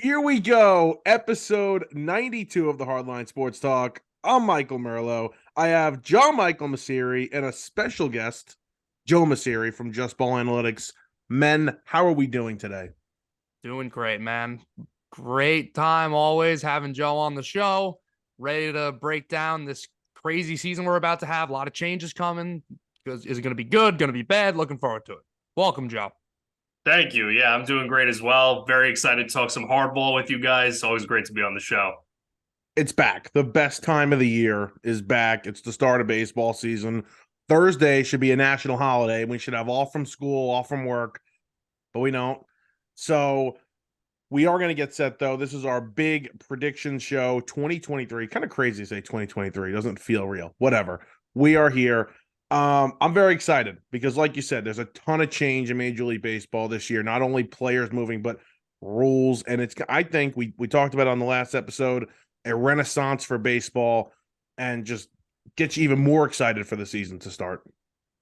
Here we go, episode 92 of the Hardline Sports Talk. I'm Michael Merlo. I have John Michael Mauceri and a special guest, Joe Mauceri from Just Ball Analytics. Men, how are we doing today? Doing great, man. Great time always having Joe on the show. Ready to break down this crazy season we're about to have. A lot of changes coming. Is it going to be good? Going to be bad? Looking forward to it. Welcome, Joe. Thank you. Yeah, I'm doing great as well. Very excited to talk some hardball with you guys. Always great to be on the show. It's back. The best time of the year is back. It's the start of baseball season. Thursday should be a national holiday. We should have off from school, off from work, but we don't. So we are going to get set, though. This is our big prediction show 2023. Kind of crazy to say 2023. Doesn't feel real. Whatever. We are here. I'm very excited because, like you said, there's a ton of change in Major League Baseball this year. Not only players moving, but rules. And I think we talked about it on the last episode, a renaissance for baseball, and just gets you even more excited for the season to start.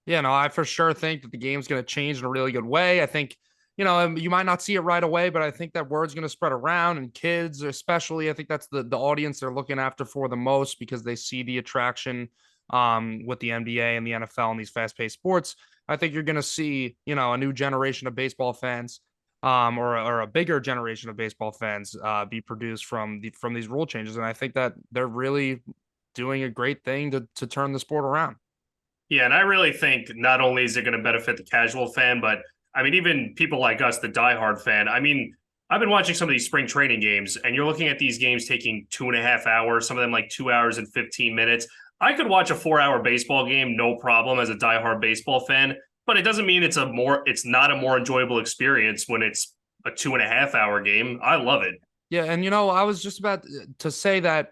Yeah, no, I for sure think that the game's going to change in a really good way. I think, you might not see it right away, but I think that word's going to spread around, and kids, especially, I think that's the audience they're looking after for the most because they see the attraction with the NBA and the NFL and these fast-paced sports. I think you're going to see, a new generation of baseball fans or a bigger generation of baseball fans be produced from these rule changes. And I think that they're really doing a great thing to turn the sport around. Yeah, and I really think not only is it going to benefit the casual fan, but I mean, even people like us, the diehard fan. I mean, I've been watching some of these spring training games, and you're looking at these games taking 2.5 hours, some of them like 2 hours and 15 minutes. I could watch a 4 hour baseball game, no problem, as a diehard baseball fan, but it doesn't mean it's not a more enjoyable experience when it's a 2.5 hour game. I love it. Yeah, and I was just about to say that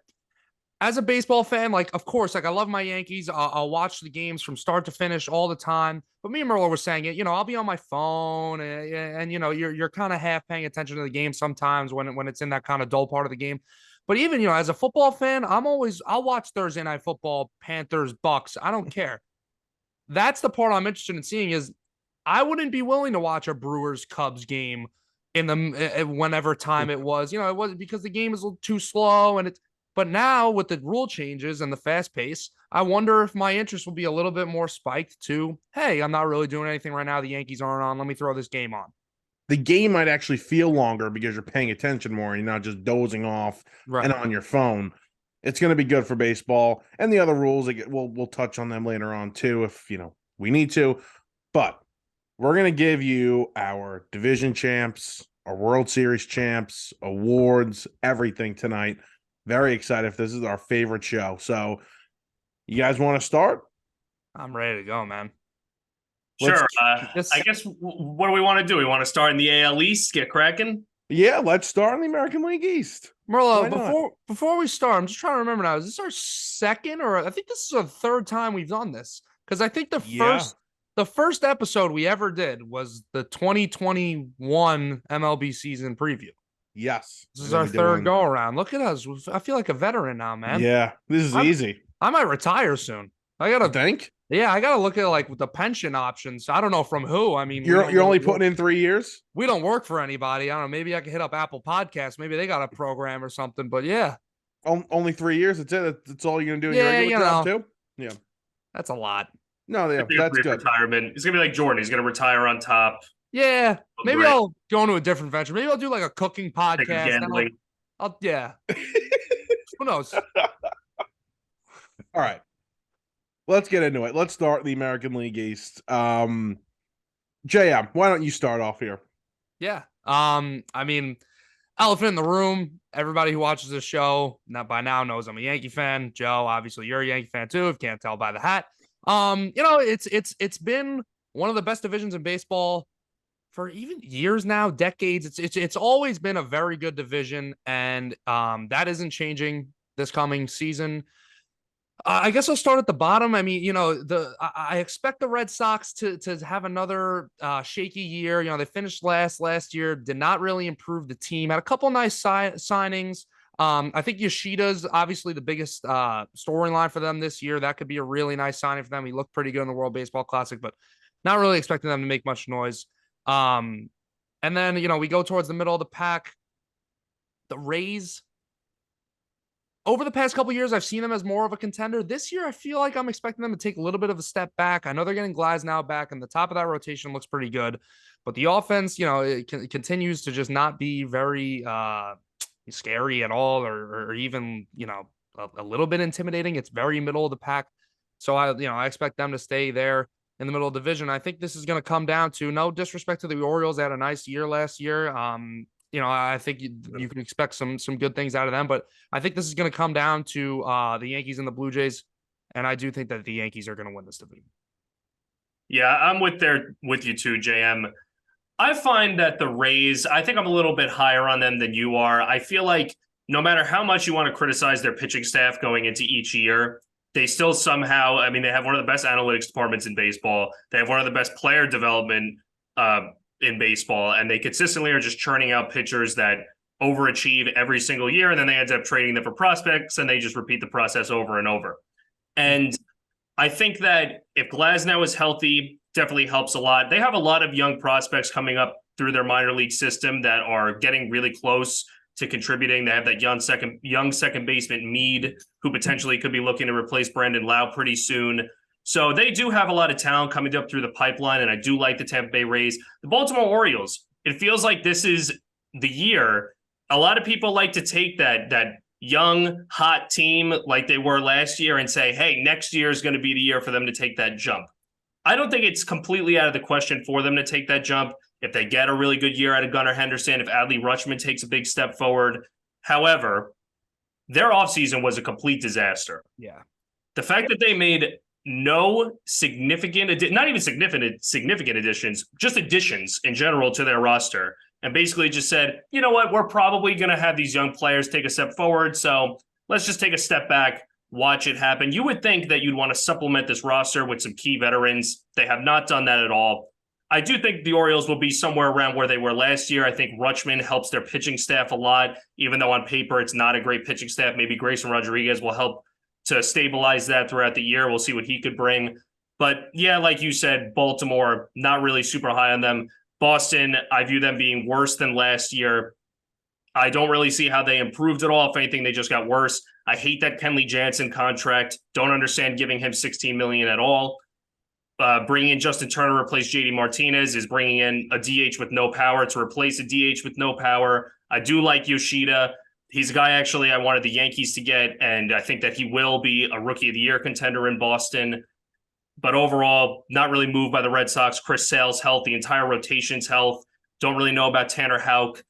as a baseball fan, like, of course, like I love my Yankees. I'll watch the games from start to finish all the time. But me and Merlo were saying it. I'll be on my phone, and you're kind of half paying attention to the game sometimes when it's in that kind of dull part of the game. But even as a football fan, I'll watch Thursday night football, Panthers, Bucks. I don't care. That's the part I'm interested in seeing. Is I wouldn't be willing to watch a Brewers Cubs game in the whenever time it was. It wasn't because the game is a little too slow and it's. But now with the rule changes and the fast pace, I wonder if my interest will be a little bit more spiked to, hey, I'm not really doing anything right now. The Yankees aren't on. Let me throw this game on. The game might actually feel longer because you're paying attention more. You're not just dozing off Right. and on your phone. It's going to be good for baseball and the other rules. We'll touch on them later on too if we need to. But we're going to give you our division champs, our World Series champs, awards, everything tonight. Very excited if this is our favorite show. So, you guys want to start? I'm ready to go, man. Sure. I guess what do we want to do? We want to start in the AL East, get cracking? Yeah, let's start in the American League East. Merlo, before we start, I'm just trying to remember now. Is this our second or I think this is our third time we've done this? Because I think the first episode we ever did was the 2021 MLB season preview. Yes. This is our third go around. Look at us. I feel like a veteran now, man. Yeah, this is easy. I might retire soon. Think? Yeah, I gotta look at like the pension options. I don't know from who. I mean, you're only putting in 3 years. We don't work for anybody. I don't know. Maybe I could hit up Apple Podcasts. Maybe they got a program or something. But yeah, only 3 years. That's it. That's all you're gonna do in your regular job too. Yeah, that's a lot. No, yeah, that's good. Retirement. He's gonna be like Jordan. He's gonna retire on top. Yeah, maybe I'll go into a different venture. Maybe I'll do like a cooking podcast. Yeah. Who knows? All right. Let's get into it. Let's start the American League East. JM, why don't you start off here? Yeah. I mean, elephant in the room. Everybody who watches this show by now knows I'm a Yankee fan. Joe, obviously you're a Yankee fan too, if you can't tell by the hat. It's been one of the best divisions in baseball for even years now, decades. It's always been a very good division, and that isn't changing this coming season. I guess I'll start at the bottom. I mean, I expect the Red Sox to have another shaky year. They finished last year, did not really improve the team. Had a couple nice signings. I think Yoshida's obviously the biggest storyline for them this year. That could be a really nice signing for them. He looked pretty good in the World Baseball Classic, but not really expecting them to make much noise. And then, we go towards the middle of the pack. the Rays, over the past couple years, I've seen them as more of a contender. This year, I feel like I'm expecting them to take a little bit of a step back. I know they're getting Glasnow back, and the top of that rotation looks pretty good. But the offense, it continues to just not be very scary at all, or even, a little bit intimidating. It's very middle of the pack. So I expect them to stay there in the middle of the division. I think this is going to come down to, no disrespect to the Orioles. They had a nice year last year. I think you can expect some good things out of them, but I think this is going to come down to the Yankees and the Blue Jays, and I do think that the Yankees are going to win this division. Yeah, I'm with you too, JM. I find that the Rays, I think I'm a little bit higher on them than you are. I feel like no matter how much you want to criticize their pitching staff going into each year, they still somehow, I mean, they have one of the best analytics departments in baseball. They have one of the best player development in baseball, and they consistently are just churning out pitchers that overachieve every single year, and then they end up trading them for prospects, and they just repeat the process over and over. And I think that if Glasnow is healthy, definitely helps a lot. They have a lot of young prospects coming up through their minor league system that are getting really close to contributing. They have that young second baseman Mead, who potentially could be looking to replace Brandon Lau pretty soon. So they do have a lot of talent coming up through the pipeline, and I do like the Tampa Bay Rays. The Baltimore Orioles, it feels like this is the year. A lot of people like to take that young, hot team like they were last year and say, hey, next year is going to be the year for them to take that jump. I don't think it's completely out of the question for them to take that jump if they get a really good year out of Gunnar Henderson, if Adley Rutschman takes a big step forward. However, their offseason was a complete disaster. Yeah. The fact that they made no significant, not even significant additions, just additions in general to their roster, and basically just said, you know what, we're probably going to have these young players take a step forward, so let's just take a step back, watch it happen. You would think that you'd want to supplement this roster with some key veterans. They have not done that at all. I do think the Orioles will be somewhere around where they were last year. I think Rutschman helps their pitching staff a lot, even though on paper it's not a great pitching staff. Maybe Grayson Rodriguez will help to stabilize that throughout the year. We'll see what he could bring. But yeah, like you said, Baltimore, not really super high on them. Boston, I view them being worse than last year. I don't really see how they improved at all. If anything, they just got worse. I hate that Kenley Jansen contract. Don't understand giving him $16 million at all. Bringing in Justin Turner to replace JD Martinez is bringing in a DH with no power to replace a DH with no power. I do like Yoshida. He's a guy actually I wanted the Yankees to get, and I think that he will be a Rookie of the Year contender in Boston. But overall, not really moved by the Red Sox. Chris Sale's health, the entire rotation's health. Don't really know about Tanner Houck.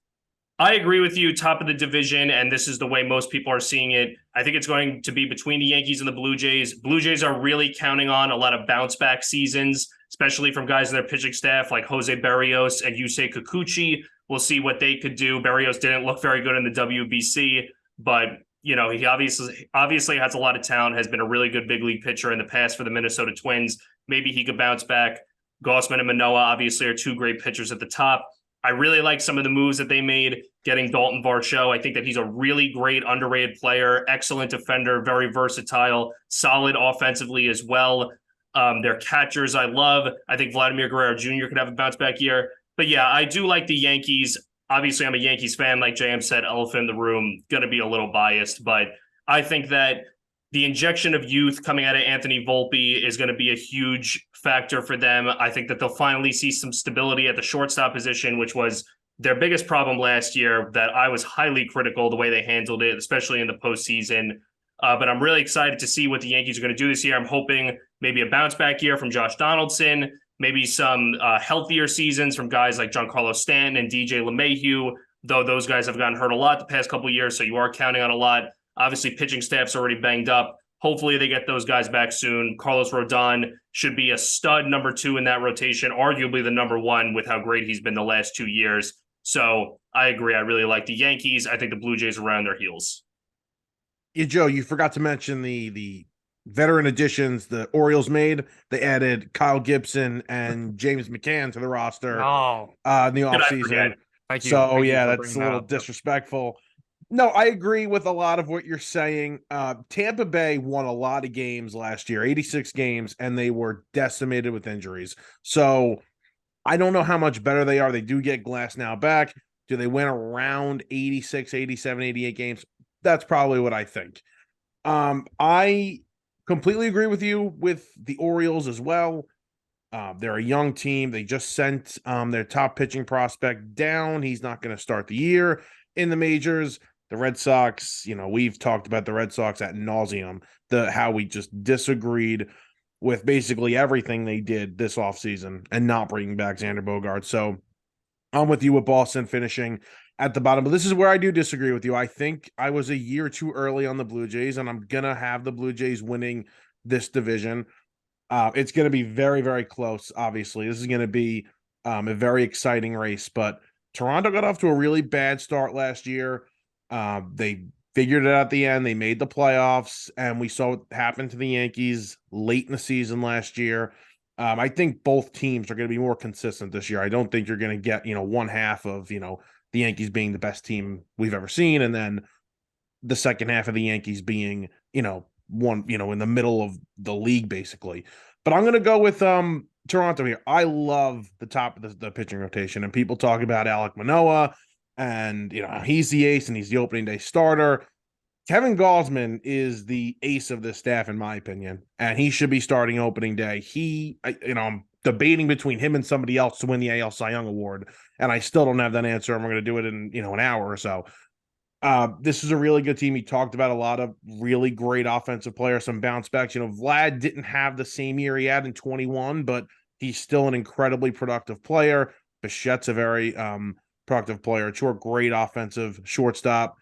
I agree with you, top of the division, and this is the way most people are seeing it. I think it's going to be between the Yankees and the Blue Jays. Blue Jays are really counting on a lot of bounce-back seasons, especially from guys in their pitching staff like Jose Berrios and Yusei Kikuchi. We'll see what they could do. Berrios didn't look very good in the WBC, but he obviously has a lot of talent, has been a really good big league pitcher in the past for the Minnesota Twins. Maybe he could bounce back. Gausman and Manoah obviously are two great pitchers at the top. I really like some of the moves that they made, getting Dalton Varsho. I think that he's a really great underrated player, excellent defender, very versatile, solid offensively as well. Their catchers I love. I think Vladimir Guerrero Jr. could have a bounce back year. But yeah, I do like the Yankees. Obviously, I'm a Yankees fan. Like JM said, elephant in the room, going to be a little biased. But I think that the injection of youth coming out of Anthony Volpe is going to be a huge factor for them. I think that they'll finally see some stability at the shortstop position, which was their biggest problem last year that I was highly critical the way they handled it, especially in the postseason. But I'm really excited to see what the Yankees are going to do this year. I'm hoping maybe a bounce back year from Josh Donaldson, maybe some healthier seasons from guys like Giancarlo Stanton and DJ LeMahieu, though those guys have gotten hurt a lot the past couple of years, so you are counting on a lot. Obviously, pitching staff's already banged up. Hopefully, they get those guys back soon. Carlos Rodon should be a stud number 2 in that rotation, arguably the number 1 with how great he's been the last 2 years. So I agree. I really like the Yankees. I think the Blue Jays are around their heels. Yeah, Joe, you forgot to mention the veteran additions the Orioles made. They added Kyle Gibson and James McCann to the roster in the offseason. Thank you. So, Thank yeah, you that's a little disrespectful. No, I agree with a lot of what you're saying. Tampa Bay won a lot of games last year, 86 games, and they were decimated with injuries. So I don't know how much better they are. They do get Glasnow back. Do they win around 86, 87, 88 games? That's probably what I think. I completely agree with you with the Orioles as well. They're a young team. They just sent their top pitching prospect down. He's not going to start the year in the majors. The Red Sox, we've talked about the Red Sox ad nauseum, how we just disagreed with basically everything they did this offseason and not bringing back Xander Bogaerts. So I'm with you with Boston finishing at the bottom, but this is where I do disagree with you. I think I was a year too early on the Blue Jays, and I'm going to have the Blue Jays winning this division. It's going to be very, very close, obviously. This is going to be a very exciting race, but Toronto got off to a really bad start last year. They figured it out at the end. They made the playoffs, and we saw what happened to the Yankees late in the season last year. I think both teams are going to be more consistent this year. I don't think you're going to get, one half of, the Yankees being the best team we've ever seen, and then the second half of the Yankees being, one, in the middle of the league, basically. But I'm going to go with Toronto here. I love the top of the pitching rotation, and people talk about Alek Manoah, and, he's the ace and he's the opening day starter. Kevin Gausman is the ace of this staff, in my opinion, and he should be starting opening day. I'm debating between him and somebody else to win the AL Cy Young Award, and I still don't have that answer, and we're going to do it in, an hour or so. This is a really good team. He talked about a lot of really great offensive players, some bounce backs. Vlad didn't have the same year he had in 21, but he's still an incredibly productive player. Bichette's a very productive player. Short, great offensive shortstop.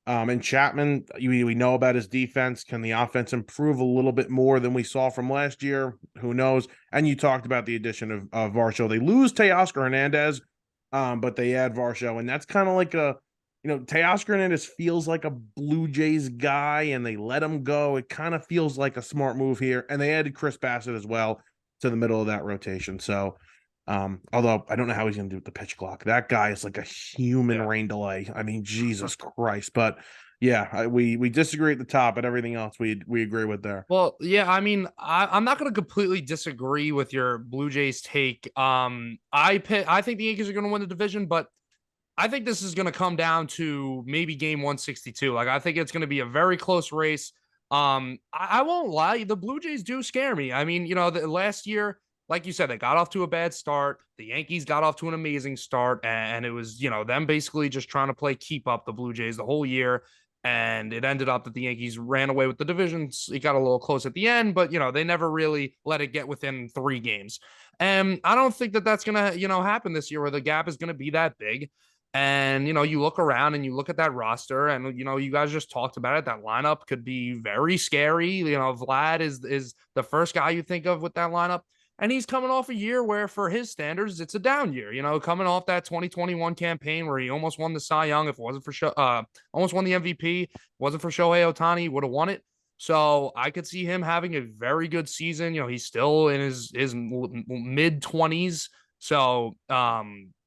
And Chapman, we know about his defense. Can the offense improve a little bit more than we saw from last year? Who knows? And you talked about the addition of Varsho. They lose Teoscar Hernandez, but they add Varsho, and that's kind of like Teoscar Hernandez feels like a Blue Jays guy, and they let him go. It kind of feels like a smart move here, and they added Chris Bassett as well to the middle of that rotation. So, although I don't know how he's going to do with the pitch clock. That guy is like a human rain delay. I mean, Jesus Christ. But yeah, we disagree at the top, but everything else we agree with there. Well, yeah, I mean, I'm not going to completely disagree with your Blue Jays take. I think the Yankees are going to win the division, but I think this is going to come down to maybe game 162. Like, I think it's going to be a very close race. I won't lie, the Blue Jays do scare me. I mean, the last year, like you said, they got off to a bad start. The Yankees got off to an amazing start, and it was, them basically just trying to play keep up the Blue Jays the whole year. And it ended up that the Yankees ran away with the divisions. It got a little close at the end, but, they never really let it get within 3 games. And I don't think that that's going to, happen this year, where the gap is going to be that big. And, you look around and you look at that roster, and, you guys just talked about it. That lineup could be very scary. Vlad is the first guy you think of with that lineup. And he's coming off a year where, for his standards, it's a down year. Coming off that 2021 campaign where he almost won the Cy Young. If it wasn't for almost won the MVP. If it wasn't for Shohei Ohtani, he would have won it. So I could see him having a very good season. He's still in his mid-20s. So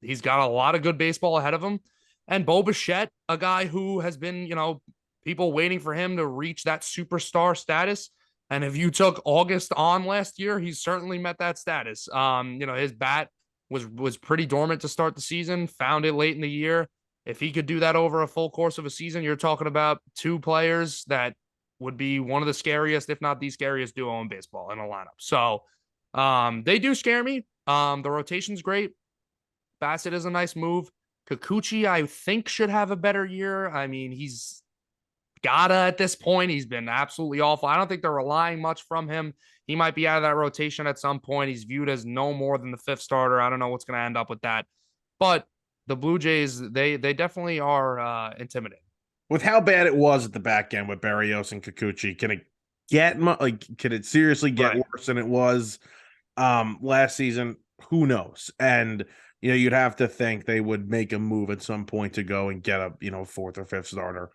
he's got a lot of good baseball ahead of him. And Bo Bichette, a guy who has been, people waiting for him to reach that superstar status. And if you took August on last year, he's certainly met that status. His bat was pretty dormant to start the season, found it late in the year. If he could do that over a full course of a season, you're talking about 2 players that would be one of the scariest, if not the scariest duo in baseball in a lineup. So they do scare me. The rotation's great. Bassett is a nice move. Kikuchi, I think, should have a better year. I mean, he's gotta at this point. He's been absolutely awful. I don't think they're relying much from him. He might be out of that rotation at some point. He's viewed as no more than the 5th starter. I don't know what's going to end up with that. But the Blue Jays, they definitely are intimidating. With how bad it was at the back end with Barrios and Kikuchi, can it seriously get worse than it was last season? Who knows? And you'd have to think they would make a move at some point to go and get a 4th or 5th starter.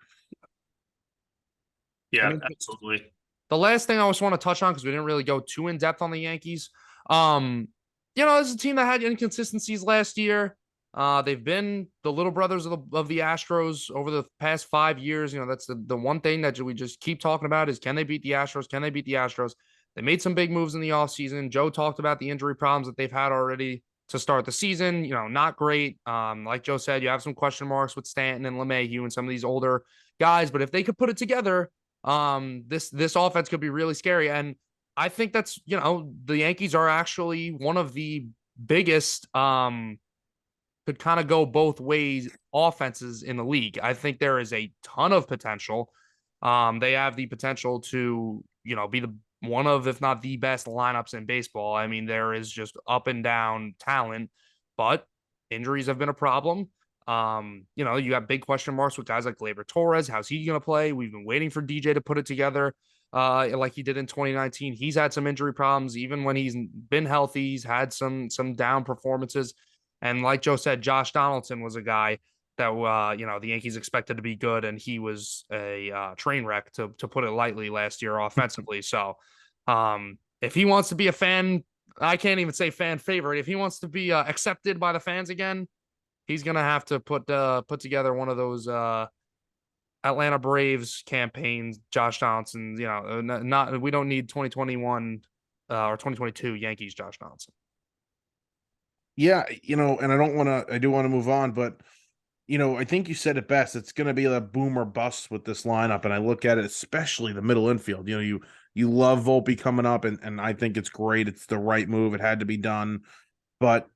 Yeah, absolutely. The last thing I just want to touch on, because we didn't really go too in depth on the Yankees. This is a team that had inconsistencies last year. They've been the little brothers of the Astros over the past 5 years. That's the one thing that we just keep talking about is, can they beat the Astros? Can they beat the Astros? They made some big moves in the offseason. Joe talked about the injury problems that they've had already to start the season. Not great. Like Joe said, you have some question marks with Stanton and LeMahieu and some of these older guys, but if they could put it together, this offense could be really scary. And I think that's, the Yankees are actually one of the biggest, could kind of go both ways offenses in the league. I think there is a ton of potential. They have the potential to, be one of, if not the best lineups in baseball. I mean, there is just up and down talent, but injuries have been a problem. You have big question marks with guys like Gleyber Torres. How's he going to play? We've been waiting for DJ to put it together like he did in 2019. He's had some injury problems. Even when he's been healthy, he's had some down performances. And like Joe said, Josh Donaldson was a guy that, the Yankees expected to be good, and he was a train wreck, to put it lightly, last year offensively. So if he wants to be a fan, I can't even say fan favorite. If he wants to be accepted by the fans again, he's going to have to put together one of those Atlanta Braves campaigns, Josh Donaldson. Not we don't need 2021 or 2022 Yankees Josh Donaldson. Yeah, and I do want to move on, but I think you said it best. It's going to be a boom or bust with this lineup, and I look at it, especially the middle infield. You love Volpe coming up, and I think it's great. It's the right move. It had to be done. But,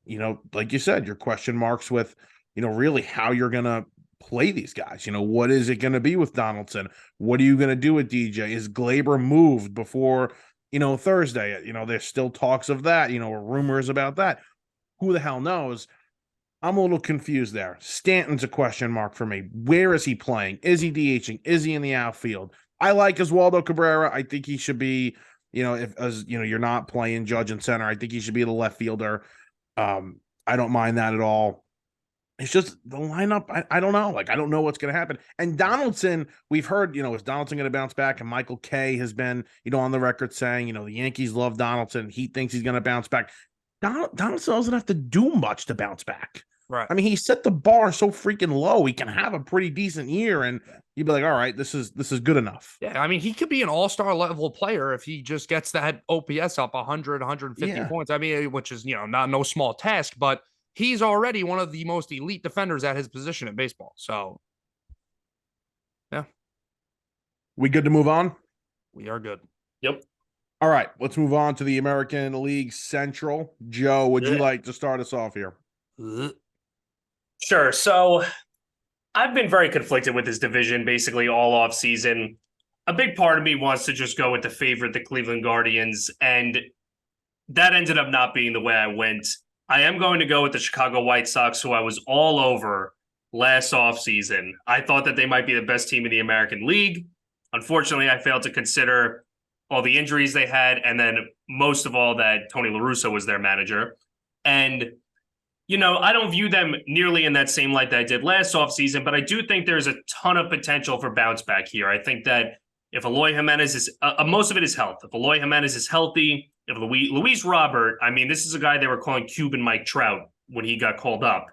like you said, your question marks with, really how you're going to play these guys. What is it going to be with Donaldson? What are you going to do with DJ? Is Gleyber moved before, Thursday? There's still talks of that, or rumors about that. Who the hell knows? I'm a little confused there. Stanton's a question mark for me. Where is he playing? Is he DHing? Is he in the outfield? I like Oswaldo Cabrera. I think he should be, if you're not playing Judge and center, I think he should be the left fielder. I don't mind that at all. It's just the lineup. I don't know. I don't know what's going to happen. And Donaldson, we've heard, is Donaldson going to bounce back? And Michael Kay has been, on the record saying, the Yankees love Donaldson. He thinks he's going to bounce back. Donaldson doesn't have to do much to bounce back. Right. I mean, he set the bar so freaking low. He can have a pretty decent year, and you'd be like, all right, this is good enough. Yeah, I mean, he could be an all-star level player if he just gets that OPS up 100, 150 points. I mean, which is, no small task, but he's already one of the most elite defenders at his position in baseball. So, yeah. We good to move on? We are good. Yep. All right, let's move on to the American League Central. Joe, would you like to start us off here? Sure. So I've been very conflicted with this division basically all off season. A big part of me wants to just go with the favorite, the Cleveland Guardians, and that ended up not being the way I went. I am going to go with the Chicago White Sox, who I was all over last offseason. I thought that they might be the best team in the American League. Unfortunately, I failed to consider all the injuries they had, and then most of all that Tony La Russa was their manager. And, I don't view them nearly in that same light that I did last offseason, but I do think there's a ton of potential for bounce back here. I think that if Eloy Jimenez is, most of it is health. If Eloy Jimenez is healthy, if Luis Robert, I mean, this is a guy they were calling Cuban Mike Trout when he got called up.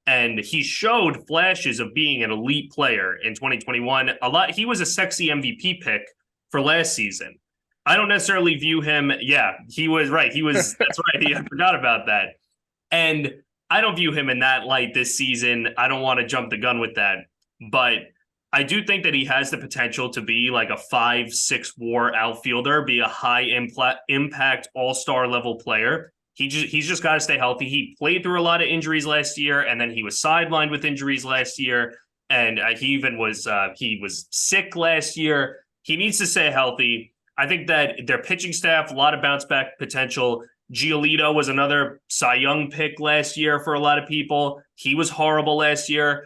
And he showed flashes of being an elite player in 2021. He was a sexy MVP pick for last season. I don't necessarily view him. Yeah, he was right. That's right. I forgot about that. And I don't view him in that light this season. I don't want to jump the gun with that. But I do think that he has the potential to be like a 5-6 WAR outfielder, be a high impact all-star level player. He's just got to stay healthy. He played through a lot of injuries last year, and then he was sidelined with injuries last year. And he was sick last year. He needs to stay healthy. I think that their pitching staff, a lot of bounce back potential. Giolito was another Cy Young pick last year for a lot of people. He was horrible last year.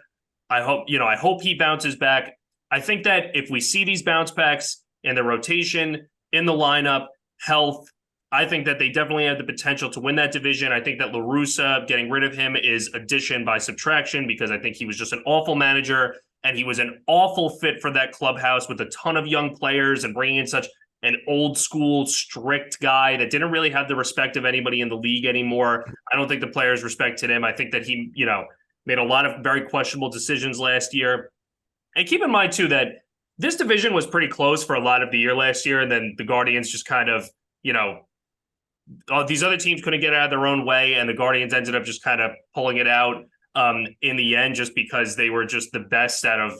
I hope he bounces back. I think that if we see these bounce backs in the rotation, in the lineup, health, I think that they definitely have the potential to win that division. I think that La Russa, getting rid of him is addition by subtraction, because I think he was just an awful manager, and he was an awful fit for that clubhouse with a ton of young players and bringing in such an old school, strict guy that didn't really have the respect of anybody in the league anymore. I don't think the players respected him. I think that he, made a lot of very questionable decisions last year. And keep in mind, too, that this division was pretty close for a lot of the year last year. And then the Guardians just kind of, these other teams couldn't get out of their own way, and the Guardians ended up just kind of pulling it out in the end, just because they were just the best out of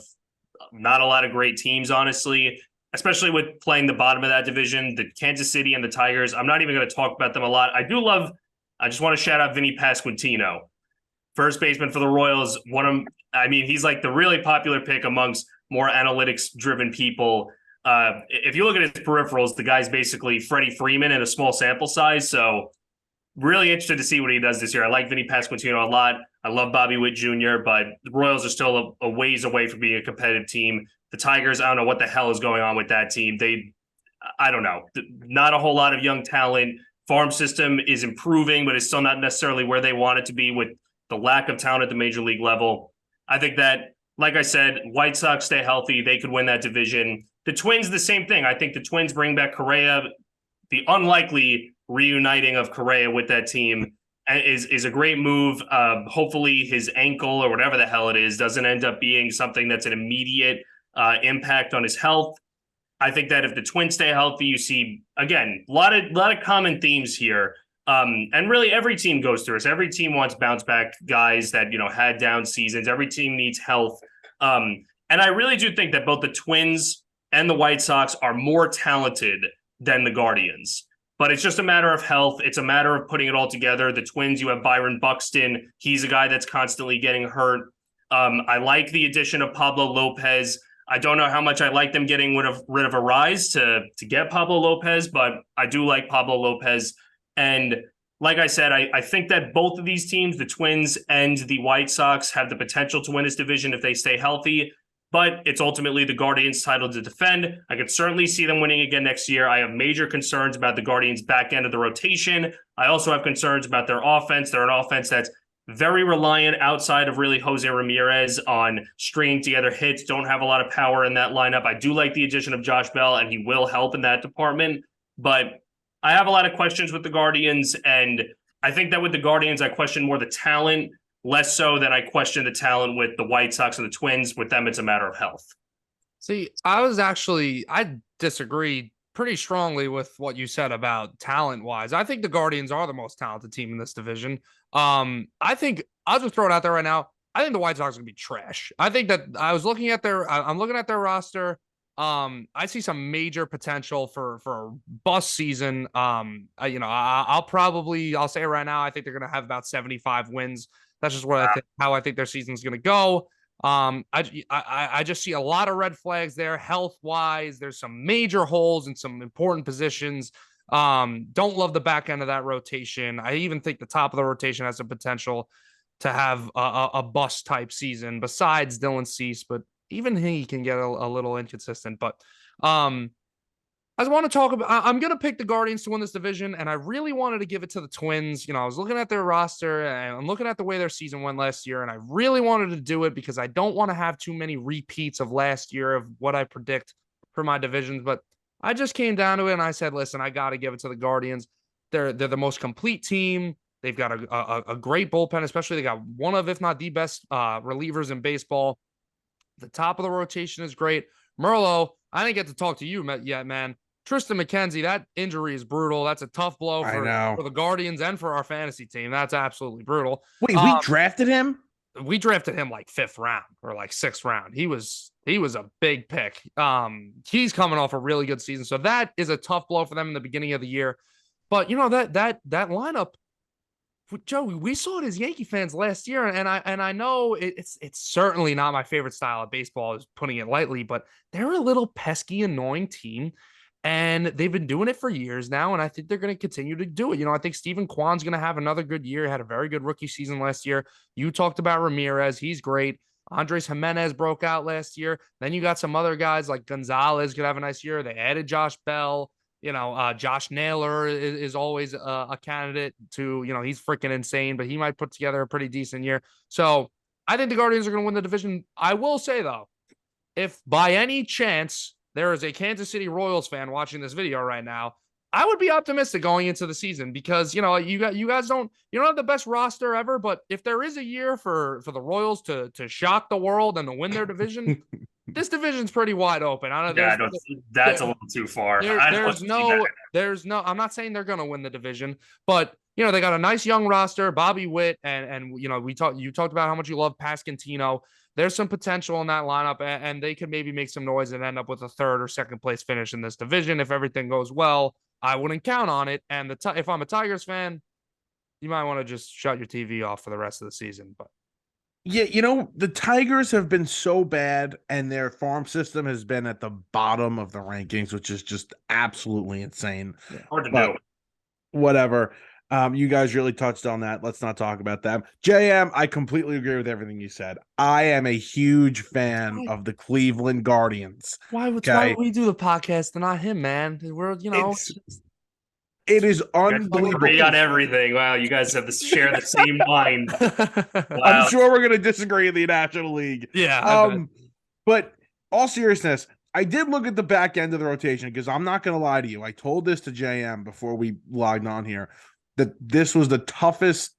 not a lot of great teams, honestly, especially with playing the bottom of that division, the Kansas City and the Tigers. I'm not even going to talk about them a lot. I just want to shout out Vinny Pasquantino, first baseman for the Royals. He's like the really popular pick amongst more analytics-driven people. If you look at his peripherals, the guy's basically Freddie Freeman in a small sample size. So really interested to see what he does this year. I like Vinny Pasquantino a lot. I love Bobby Witt Jr., but the Royals are still a ways away from being a competitive team. The Tigers, I don't know what the hell is going on with that team. I don't know. Not a whole lot of young talent. Farm system is improving, but it's still not necessarily where they want it to be with the lack of talent at the major league level. I think that, like I said, White Sox stay healthy. They could win that division. The Twins, the same thing. I think the Twins bring back Correa. The unlikely reuniting of Correa with that team is a great move. Hopefully his ankle or whatever the hell it is doesn't end up being something that's an immediate impact on his health. I think that if the Twins stay healthy, you see, again, a lot of common themes here. And really every team goes through this. Every team wants bounce back guys that, had down seasons. Every team needs health. And I really do think that both the Twins and the White Sox are more talented than the Guardians. But it's just a matter of health. It's a matter of putting it all together. The Twins, you have Byron Buxton. He's a guy that's constantly getting hurt. I like the addition of Pablo Lopez. I don't know how much I like them getting rid of Arise to get Pablo Lopez, but I do like Pablo Lopez. And like I said, I think that both of these teams, the Twins and the White Sox, have the potential to win this division if they stay healthy. But it's ultimately the Guardians' title to defend. I could certainly see them winning again next year. I have major concerns about the Guardians' back end of the rotation. I also have concerns about their offense. They're an offense that's very reliant outside of really Jose Ramirez on stringing together hits, don't have a lot of power in that lineup. I do like the addition of Josh Bell, and he will help in that department. But I have a lot of questions with the Guardians, and I think that with the Guardians, I question more the talent, less so than I question the talent with the White Sox and the Twins. With them, it's a matter of health. See, I disagree pretty strongly with what you said about talent-wise. I think the Guardians are the most talented team in this division. I think I'll just throw it out there right now. I think the White Sox are gonna be trash. I think that I'm looking at their roster. I see some major potential for a bust season. I'll say it right now. I think they're gonna have about 75 wins. That's just how I think their season's gonna go. I just see a lot of red flags there, health wise. There's some major holes in some important positions. Don't love the back end of that rotation. I even think the top of the rotation has the potential to have a bust type season besides Dylan Cease, but even he can get a little inconsistent. But I want to talk about, I'm going to pick the Guardians to win this division, and I really wanted to give it to the Twins. I was looking at their roster, and I'm looking at the way their season went last year, and I really wanted to do it because I don't want to have too many repeats of last year of what I predict for my divisions. But I just came down to it, and I said, listen, I got to give it to the Guardians. They're the most complete team. They've got a great bullpen, especially they got one of, if not the best relievers in baseball. The top of the rotation is great. Merlo, I didn't get to talk to you yet, man. Tristan McKenzie, that injury is brutal. That's a tough blow for the Guardians and for our fantasy team. That's absolutely brutal. Wait, we drafted him? We drafted him like 5th round or like 6th round. He was a big pick. He's coming off a really good season. So that is a tough blow for them in the beginning of the year. But that lineup, Joe, we saw it as Yankee fans last year, and I know it's certainly not my favorite style of baseball, is putting it lightly, but they're a little pesky, annoying team. And they've been doing it for years now, and I think they're going to continue to do it. I think Stephen Kwan's going to have another good year. He had a very good rookie season last year. You talked about Ramirez. He's great. Andres Jimenez broke out last year. Then you got some other guys like Gonzalez could have a nice year. They added Josh Bell. Josh Naylor is always a candidate to, he's freaking insane, but he might put together a pretty decent year. So I think the Guardians are going to win the division. I will say, though, if by any chance there is a Kansas City Royals fan watching this video right now, I would be optimistic going into the season because, you guys don't have the best roster ever, but if there is a year for the Royals to shock the world and to win their division, this division's pretty wide open. I don't know. Yeah, no, that's a little too far. There's no. I'm not saying they're gonna win the division, but they got a nice young roster. Bobby Witt and you talked about how much you love Pasquantino. There's some potential in that lineup, and they could maybe make some noise and end up with a third or second place finish in this division if everything goes well. I wouldn't count on it. And if I'm a Tigers fan, you might want to just shut your TV off for the rest of the season. But yeah, the Tigers have been so bad, and their farm system has been at the bottom of the rankings, which is just absolutely insane. Yeah. Hard to know. Whatever. You guys really touched on that. Let's not talk about them. JM, I completely agree with everything you said. I am a huge fan of the Cleveland Guardians. Why would we do the podcast and not him, man? We're, it is unbelievable. Agree on everything. Wow, you guys have share the same mind. Wow. I'm sure we're going to disagree in the National League. Yeah. But all seriousness, I did look at the back end of the rotation because I'm not going to lie to you. I told this to JM before we logged on here that this was the toughest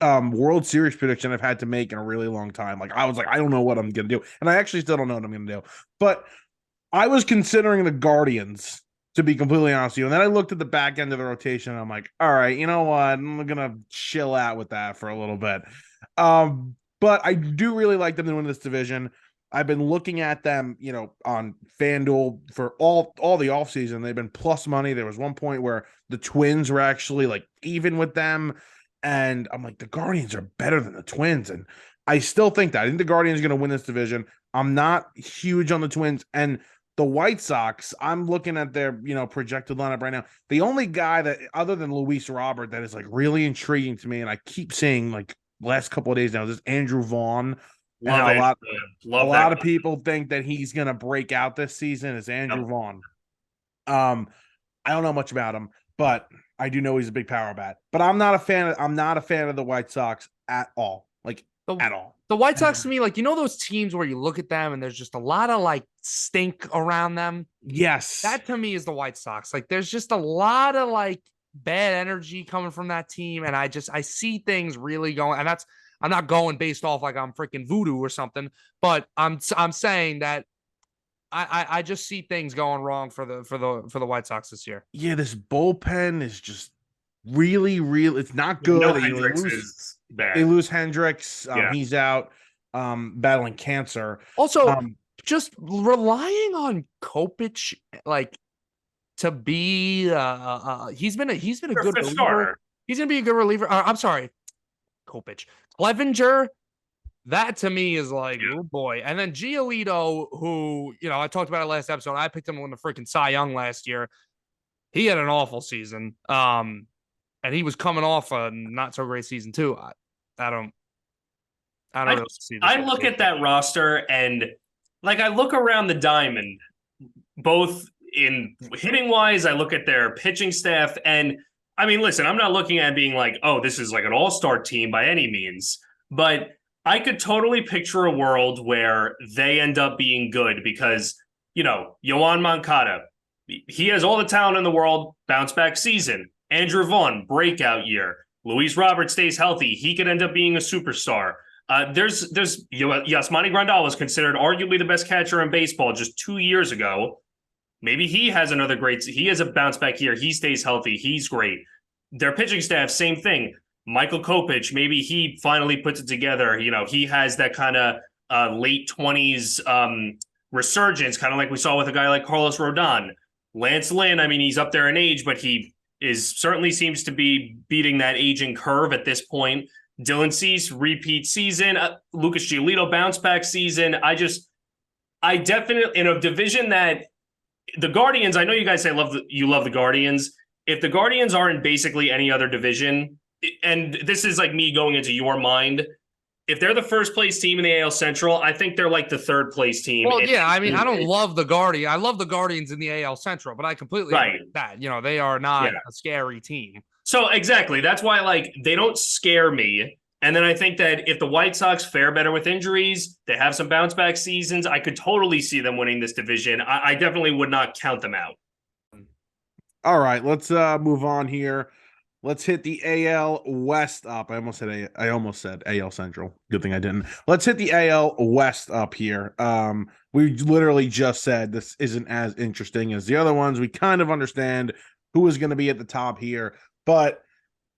World Series prediction I've had to make in a really long time. I was like, I don't know what I'm going to do. And I actually still don't know what I'm going to do. But I was considering the Guardians, to be completely honest with you. And then I looked at the back end of the rotation and I'm like, all right, you know what? I'm going to chill out with that for a little bit. But I do really like them to win this division. I've been looking at them, on FanDuel for all the offseason. They've been plus money. There was one point where the Twins were actually even with them. And I'm like, the Guardians are better than the Twins. And I still think that. I think the Guardians are going to win this division. I'm not huge on the Twins. And the White Sox, I'm looking at their, projected lineup right now. The only guy that, other than Luis Robert, that is really intriguing to me, and I keep saying last couple of days now, is Andrew Vaughn. A lot of people think that he's going to break out this season is Andrew Vaughn. I don't know much about him, but I do know he's a big power bat. But I'm not a fan of the White Sox at all. At all. The White Sox to me, those teams where you look at them and there's just a lot of stink around them. Yes. That to me is the White Sox. There's just a lot of bad energy coming from that team. And I see things really going, and I'm not going based off I'm freaking voodoo or something, but I'm saying that I just see things going wrong for the White Sox this year. Yeah, this bullpen is just really, it's not good. They lose Hendricks. He's out battling cancer. Also, just relying on Kopech to be he's been a good reliever. Starter. He's gonna be a good reliever. I'm sorry, Kopech. Clevenger, that to me is oh boy. And then Giolito, who, I talked about it last episode. I picked him to win the freaking Cy Young last year. He had an awful season. And he was coming off a not so great season too. I don't really see this. I look at that roster and I look around the diamond, both in hitting wise, I look at their pitching staff, and I mean, listen, I'm not looking at being oh, this is an all-star team by any means, but I could totally picture a world where they end up being good because, Yoan Moncada, he has all the talent in the world, bounce back season. Andrew Vaughn, breakout year. Luis Robert stays healthy. He could end up being a superstar. There's Yasmani Grandal was considered arguably the best catcher in baseball just 2 years ago. Maybe he has he has a bounce back year. He stays healthy. He's great. Their pitching staff, same thing. Michael Kopech, maybe he finally puts it together. He has that kind of late 20s resurgence, kind of like we saw with a guy like Carlos Rodon. Lance Lynn, I mean, he's up there in age, but he certainly seems to be beating that aging curve at this point. Dylan Cease, repeat season. Lucas Giolito, bounce back season. I definitely, in a division that the Guardians, I know you guys say you love the Guardians. If the Guardians are in basically any other division, and this is me going into your mind, if they're the first place team in the AL Central, I think they're the third place team. Well, yeah, I mean, I don't love the Guardians. I love the Guardians in the AL Central, but I completely agree with that. They are not a scary team. So exactly, that's why they don't scare me. And then I think that if the White Sox fare better with injuries, they have some bounce back seasons, I could totally see them winning this division. I definitely would not count them out. All right, let's move on here. Let's hit the AL West up. I almost said AL Central. Good thing I didn't. Let's hit the AL West up here. We literally just said this isn't as interesting as the other ones. We kind of understand who is going to be at the top here, but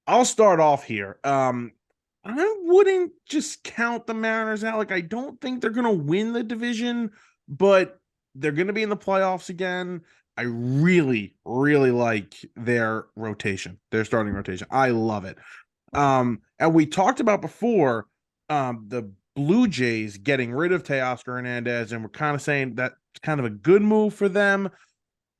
I'll start off here. I wouldn't just count the Mariners out. Like, I don't think they're going to win the division, but they're going to be in the playoffs again. I really, really like their rotation, their starting rotation. I love it. And we talked about before the Blue Jays getting rid of Teoscar Hernandez, and we're kind of saying that's kind of a good move for them.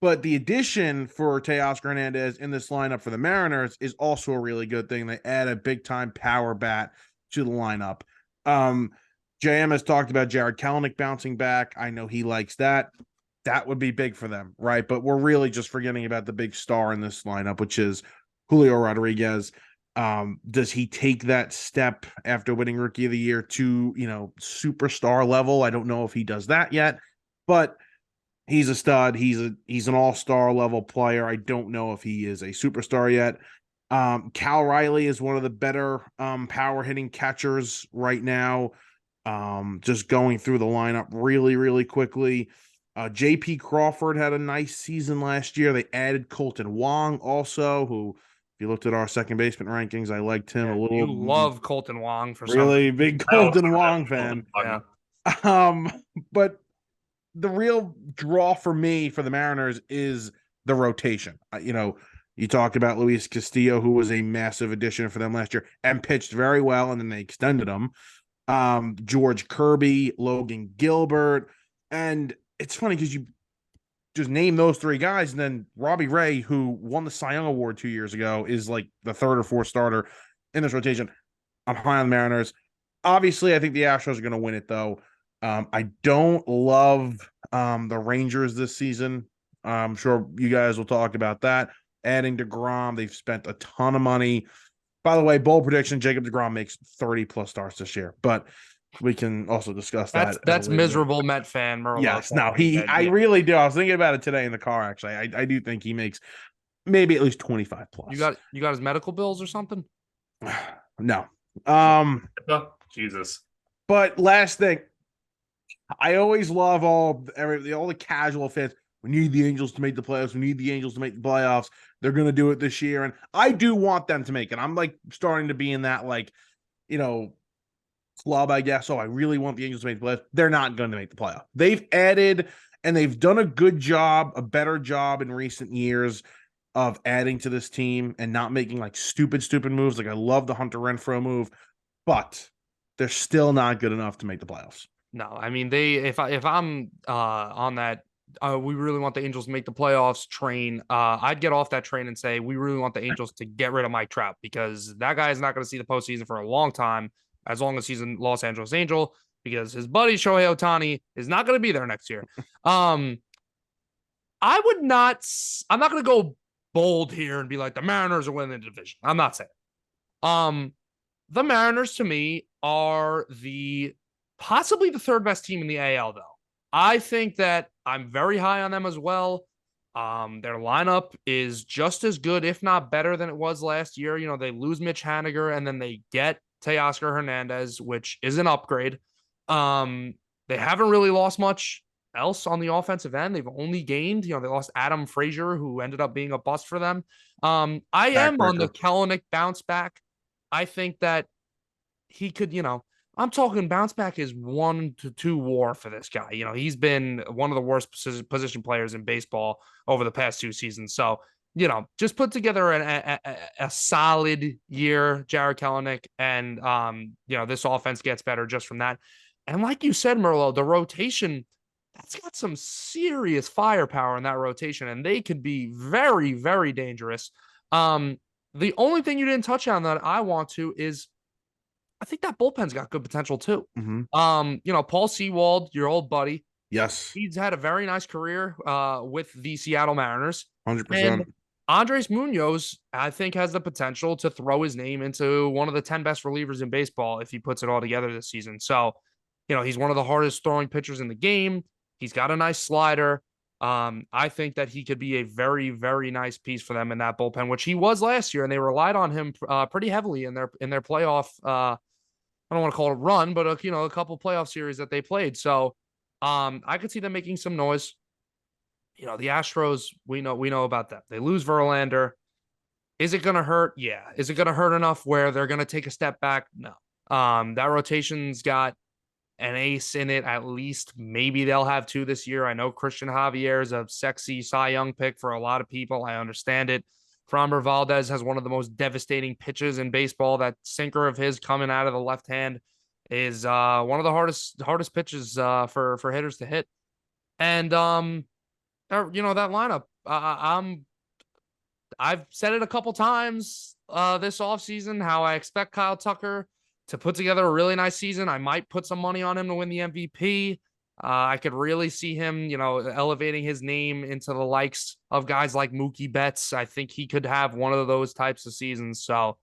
But the addition for Teoscar Hernandez in this lineup for the Mariners is also a really good thing. They add a big-time power bat to the lineup. JM has talked about Jared Kelenic bouncing back. I know he likes that. That would be big for them, right? But we're really just forgetting about the big star in this lineup, which is Julio Rodriguez. Does he take that step after winning Rookie of the Year to, superstar level? I don't know if he does that yet, but he's a stud. He's an all-star level player. I don't know if he is a superstar yet. Cal Riley is one of the better power hitting catchers right now. Just going through the lineup really, really quickly. JP Crawford had a nice season last year. They added Colton Wong also, who, if you looked at our second baseman rankings, I liked him a little. You love Colton Wong for really some big Colton Wong fan. Yeah. But the real draw for me for the Mariners is the rotation. You talked about Luis Castillo, who was a massive addition for them last year and pitched very well, and then they extended him. George Kirby, Logan Gilbert, and it's funny because you just name those three guys, and then Robbie Ray, who won the Cy Young Award 2 years ago, is like the third or fourth starter in this rotation. I'm high on the Mariners. Obviously, I think the Astros are going to win it, though. I don't love the Rangers this season. I'm sure you guys will talk about that. Adding DeGrom, they've spent a ton of money. By the way, bold prediction, Jacob DeGrom makes 30-plus starts this year, but we can also discuss that. That's miserable Met fan, Merlo. Yes, no, I really do. I was thinking about it today in the car, actually. I do think he makes maybe at least 25-plus. You got his medical bills or something? No. Jesus. But last thing, I always love all the casual fans. We need the Angels to make the playoffs. We need the Angels to make the playoffs. They're going to do it this year. And I do want them to make it. I'm starting to be in that club, I guess. Oh, I really want the Angels to make the playoffs. They're not going to make the playoff. They've added and they've done a good job, a better job in recent years of adding to this team and not making stupid moves. I love the Hunter Renfroe move, but they're still not good enough to make the playoffs. No, I mean, if I'm on that, we really want the Angels to make the playoffs train, I'd get off that train and say we really want the Angels to get rid of Mike Trout, because that guy is not going to see the postseason for a long time, as long as he's in Los Angeles Angel, because his buddy Shohei Ohtani is not going to be there next year. I'm not going to go bold here and be like the Mariners are winning the division. I'm not saying. The Mariners to me are possibly the third best team in the AL, though. I think that I'm very high on them as well. Their lineup is just as good, if not better, than it was last year. They lose Mitch Haniger and then they get Teoscar Hernandez, which is an upgrade. They haven't really lost much else on the offensive end. They've only gained, they lost Adam Frazier, who ended up being a bust for them. I am on the Kelenic bounce back. I think that he could, I'm talking bounce back is 1 to 2 WAR for this guy. He's been one of the worst position players in baseball over the past 2 seasons. So, just put together a solid year, Jared Kelenic, and, this offense gets better just from that. And like you said, Merlo, the rotation, that's got some serious firepower in that rotation, and they could be very, very dangerous. The only thing you didn't touch on that I want to is I think that bullpen's got good potential too. Mm-hmm. Paul Sewald, your old buddy. Yes. He's had a very nice career with the Seattle Mariners. 100%. And Andres Munoz, I think, has the potential to throw his name into one of the 10 best relievers in baseball if he puts it all together this season. So, he's one of the hardest throwing pitchers in the game. He's got a nice slider. I think that he could be a very, very nice piece for them in that bullpen, which he was last year, and they relied on him pretty heavily in their playoff. I don't want to call it a run, but a couple playoff series that they played. So, I could see them making some noise. The Astros, we know about that. They lose Verlander. Is it going to hurt? Yeah. Is it going to hurt enough where they're going to take a step back? No. That rotation's got an ace in it, at least. Maybe they'll have two this year. I know Christian Javier is a sexy Cy Young pick for a lot of people. I understand it. Framber Valdez has one of the most devastating pitches in baseball. That sinker of his coming out of the left hand is one of the hardest pitches for hitters to hit. And that lineup, I've said it a couple times this offseason how I expect Kyle Tucker to put together a really nice season. I might put some money on him to win the MVP. I could really see him, elevating his name into the likes of guys like Mookie Betts. I think he could have one of those types of seasons. So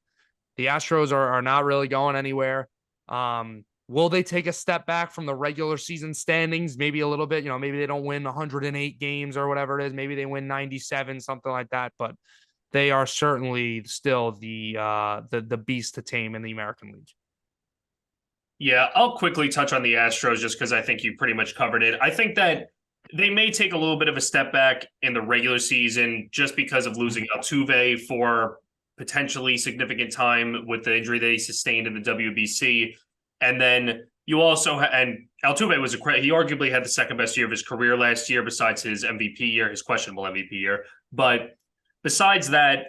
the Astros are not really going anywhere. Will they take a step back from the regular season standings? Maybe a little bit. Maybe they don't win 108 games or whatever it is. Maybe they win 97, something like that. But they are certainly still the beast to tame in the American League. Yeah, I'll quickly touch on the Astros just because I think you pretty much covered it. I think that they may take a little bit of a step back in the regular season just because of losing Altuve for potentially significant time with the injury that he sustained in the WBC. And then you also and Altuve was he arguably had the second best year of his career last year besides his MVP year, his questionable MVP year. But besides that,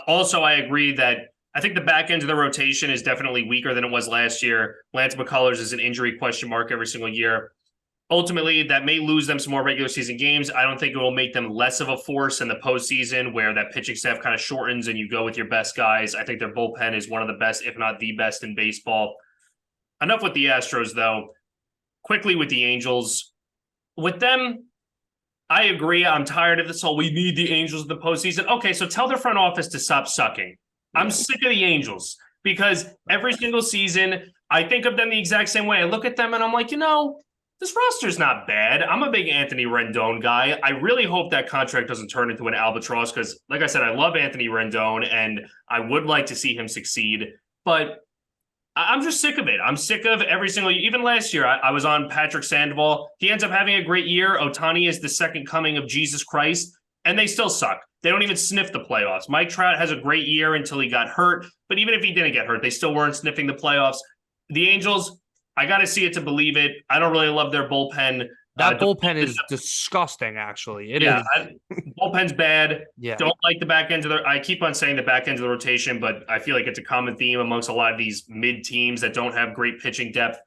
also I agree that I think the back end of the rotation is definitely weaker than it was last year. Lance McCullers is an injury question mark every single year. Ultimately, that may lose them some more regular season games. I don't think it will make them less of a force in the postseason where that pitching staff kind of shortens and you go with your best guys. I think their bullpen is one of the best, if not the best in baseball. Enough with the Astros, though. Quickly with the Angels. With them, I agree. I'm tired of this whole, we need the Angels in the postseason. Okay, so tell their front office to stop sucking. I'm sick of the Angels because every single season, I think of them the exact same way. I look at them and I'm like, this roster's not bad. I'm a big Anthony Rendon guy. I really hope that contract doesn't turn into an albatross because, like I said, I love Anthony Rendon and I would like to see him succeed. But I'm just sick of it. I'm sick of every single year. Even last year, I was on Patrick Sandoval. He ends up having a great year. Ohtani is the second coming of Jesus Christ, and they still suck. They don't even sniff the playoffs. Mike Trout has a great year until he got hurt, but even if he didn't get hurt, they still weren't sniffing the playoffs. The Angels, I got to see it to believe it. I don't really love their bullpen. That bullpen is disgusting, actually. It is. Bullpen's bad. Yeah. Don't like the back end of I keep on saying the back end of the rotation, but I feel like it's a common theme amongst a lot of these mid teams that don't have great pitching depth.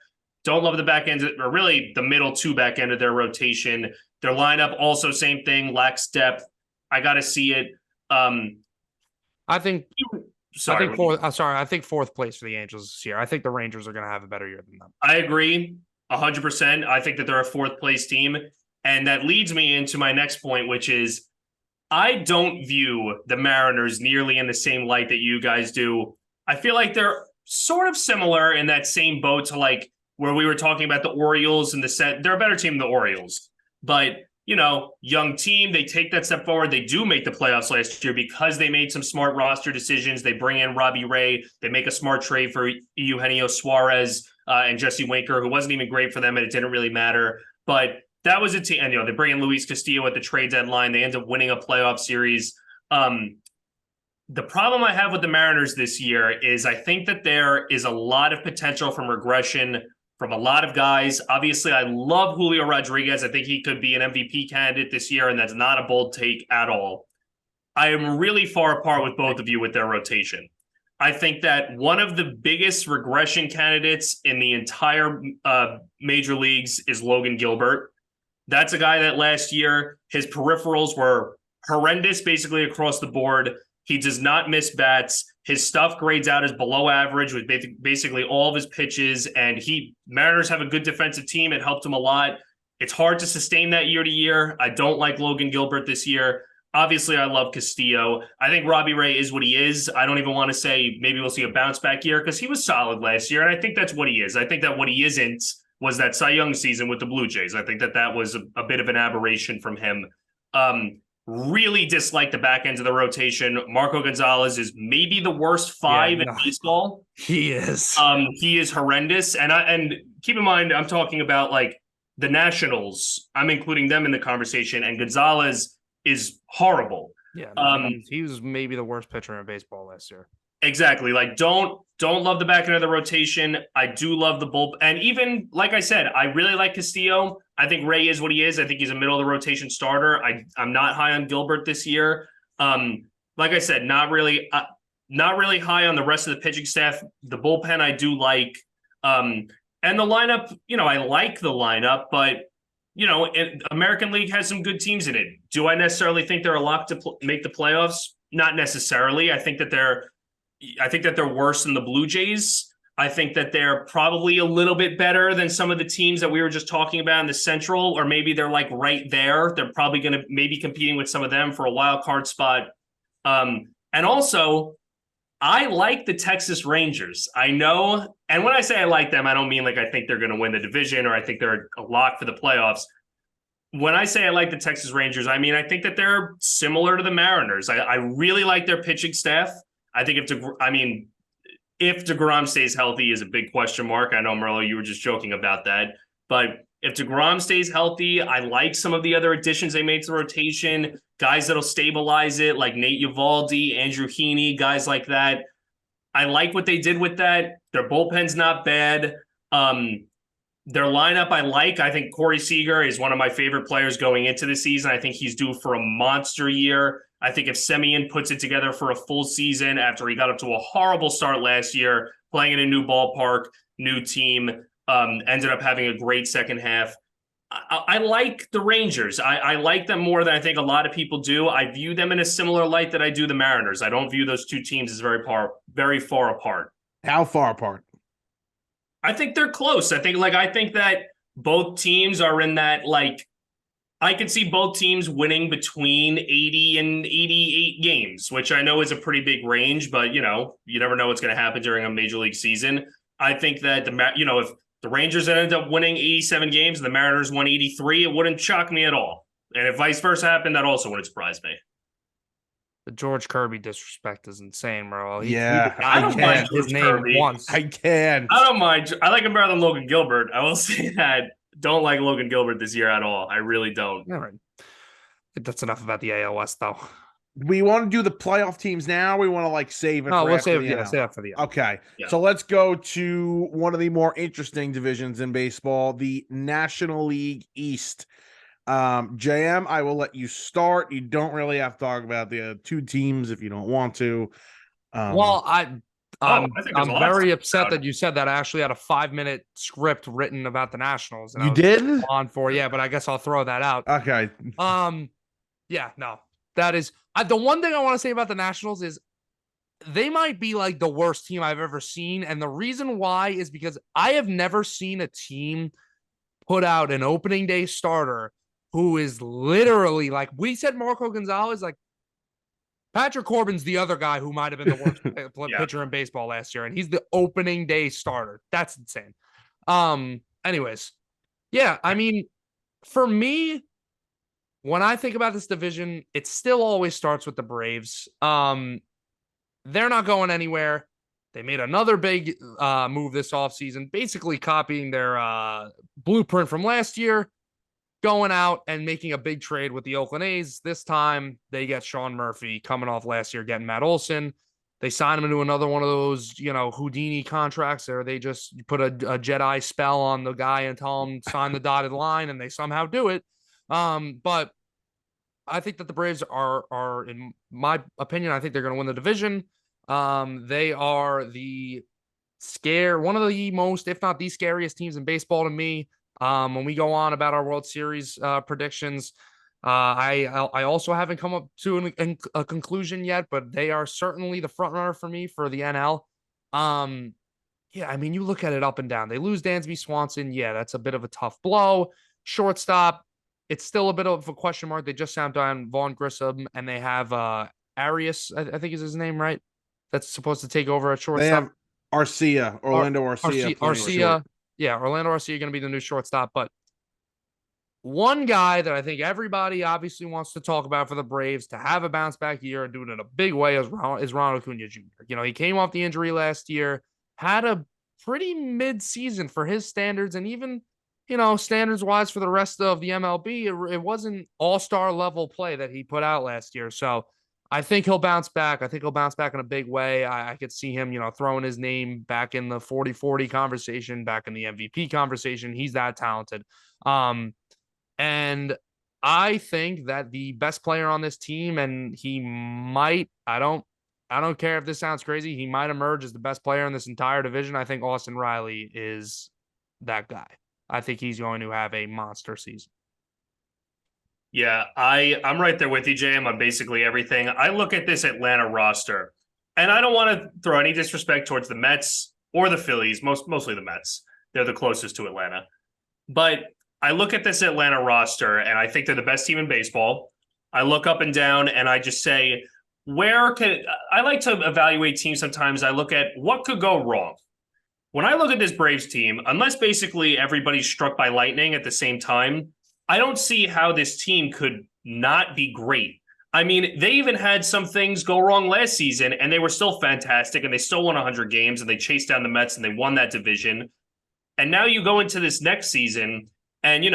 Don't love the back end, or really the middle two back end of their rotation. Their lineup, also same thing, lacks depth. I got to see it. I think Sorry. I think fourth place for the Angels this year. I think the Rangers are going to have a better year than them. I agree 100%. I think that they're a fourth place team. And that leads me into my next point, which is I don't view the Mariners nearly in the same light that you guys do. I feel like they're sort of similar in that same boat to like where we were talking about the Orioles and they're a better team than the Orioles. But young team, they take that step forward. They do make the playoffs last year because they made some smart roster decisions. They bring in Robbie Ray. They make a smart trade for Eugenio Suarez and Jesse Winker, who wasn't even great for them, and it didn't really matter. But that was a team. And, they bring in Luis Castillo at the trade deadline. They end up winning a playoff series. The problem I have with the Mariners this year is I think that there is a lot of potential from regression from a lot of guys. Obviously, I love Julio Rodriguez. I think he could be an MVP candidate this year, and that's not a bold take at all. I am really far apart with both of you with their rotation. I think that one of the biggest regression candidates in the entire major leagues is Logan Gilbert. That's a guy that last year, his peripherals were horrendous basically across the board. He does not miss bats. His stuff grades out as below average with basically all of his pitches. And Mariners have a good defensive team. It helped him a lot. It's hard to sustain that year to year. I don't like Logan Gilbert this year. Obviously, I love Castillo. I think Robbie Ray is what he is. I don't even want to say maybe we'll see a bounce back year because he was solid last year. And I think that's what he is. I think that what he isn't was that Cy Young season with the Blue Jays. I think that was a bit of an aberration from him. Really dislike the back end of the rotation. Marco Gonzalez is maybe the worst five in baseball. He is. He is horrendous. And keep in mind, I'm talking about like the Nationals. I'm including them in the conversation, and Gonzalez is horrible. Yeah, he was maybe the worst pitcher in baseball last year. Exactly. Like, don't love the back end of the rotation. I do love the bullpen. And even, like I said, I really like Castillo. I think Ray is what he is. I think he's a middle of the rotation starter. I'm not high on Gilbert this year. Like I said, not really high on the rest of the pitching staff. The bullpen I do like. And the lineup, I like the lineup, but American League has some good teams in it. Do I necessarily think they're a lock to make the playoffs? Not necessarily. I think that they're worse than the Blue Jays. I think that they're probably a little bit better than some of the teams that we were just talking about in the Central, or maybe they're like right there. They're probably going to maybe competing with some of them for a wild card spot. And also, I like the Texas Rangers. I know, and when I say I like them, I don't mean like I think they're going to win the division or I think they're a lock for the playoffs. When I say I like the Texas Rangers, I mean I think that they're similar to the Mariners. I really like their pitching staff. I think if DeGrom stays healthy is a big question mark. I know, Merlo, you were just joking about that. But if DeGrom stays healthy, I like some of the other additions they made to the rotation, guys that'll stabilize it, like Nate Eovaldi, Andrew Heaney, guys like that. I like what they did with that. Their bullpen's not bad. Their lineup I like. I think Corey Seager is one of my favorite players going into the season. I think he's due for a monster year. I think if Semien puts it together for a full season after he got up to a horrible start last year, playing in a new ballpark, new team, ended up having a great second half. I like the Rangers. I like them more than I think a lot of people do. I view them in a similar light that I do the Mariners. I don't view those two teams as very far apart. How far apart? I think they're close. I think that both teams are in that, like, I could see both teams winning between 80 and 88 games, which I know is a pretty big range, but you never know what's going to happen during a major league season. I think that if the Rangers ended up winning 87 games and the Mariners won 83, it wouldn't shock me at all. And if vice versa happened, that also wouldn't surprise me. The George Kirby disrespect is insane, Merlo. I don't mind his name once. I can. I don't mind. I like him better than Logan Gilbert. I will say that. Don't like Logan Gilbert this year at all. I really don't. All right. That's enough about the AL West, though. We want to do the playoff teams now. We want to save it. No, for let's save the it for the end. Okay. Yeah. So let's go to one of the more interesting divisions in baseball, the National League East. JM, I will let you start. You don't really have to talk about the two teams if you don't want to. I'm very upset that you said that. I actually had a 5-minute script written about the Nationals. And you did? But I guess I'll throw that out. Okay. Yeah, no. That is the one thing I want to say about the Nationals is they might be like the worst team I've ever seen. And the reason why is because I have never seen a team put out an opening day starter who is literally, like we said, Marco Gonzalez, like Patrick Corbin's the other guy who might have been the worst pitcher in baseball last year, and he's the opening day starter. That's insane. Anyways, yeah, I mean, for me, when I think about this division, it still always starts with the Braves. They're not going anywhere. They made another big move this offseason, basically copying their blueprint from last year, going out and making a big trade with the Oakland A's. This time, they get Sean Murphy coming off last year, getting Matt Olson. They sign him into another one of those, Houdini contracts, or they just put a Jedi spell on the guy and tell him sign the dotted line, and they somehow do it. But I think that the Braves are, in my opinion, I think they're going to win the division. They are one of the most, if not the scariest teams in baseball to me. When we go on about our World Series predictions, I also haven't come up to a conclusion yet, but they are certainly the front runner for me for the NL. Yeah, I mean, you look at it up and down. They lose Dansby Swanson. Yeah, that's a bit of a tough blow. Shortstop, it's still a bit of a question mark. They just signed down Vaughn Grissom, and they have Arias, I think is his name, right? That's supposed to take over at shortstop. They have Orlando Arcia. Arcia. Orlando Arcia going to be the new shortstop. But one guy that I think everybody obviously wants to talk about for the Braves to have a bounce back year and do it in a big way is Ronald Acuna Jr. He came off the injury last year, had a pretty mid-season for his standards, and even, standards-wise for the rest of the MLB, it wasn't all-star level play that he put out last year. So I think he'll bounce back. I think he'll bounce back in a big way. I could see him, throwing his name back in the 40-40 conversation, back in the MVP conversation. He's that talented. And I think that the best player on this team, and he might, I don't care if this sounds crazy, he might emerge as the best player in this entire division. I think Austin Riley is that guy. I think he's going to have a monster season. Yeah, I'm right there with you, JM, on basically everything. I look at this Atlanta roster, and I don't want to throw any disrespect towards the Mets or the Phillies, mostly the Mets. They're the closest to Atlanta. But I look at this Atlanta roster, and I think they're the best team in baseball. I look up and down, and I just say, I like to evaluate teams sometimes. I look at what could go wrong. When I look at this Braves team, unless basically everybody's struck by lightning at the same time, I don't see how this team could not be great. I mean, they even had some things go wrong last season, and they were still fantastic, and they still won 100 games, and they chased down the Mets, and they won that division. And now you go into this next season, and,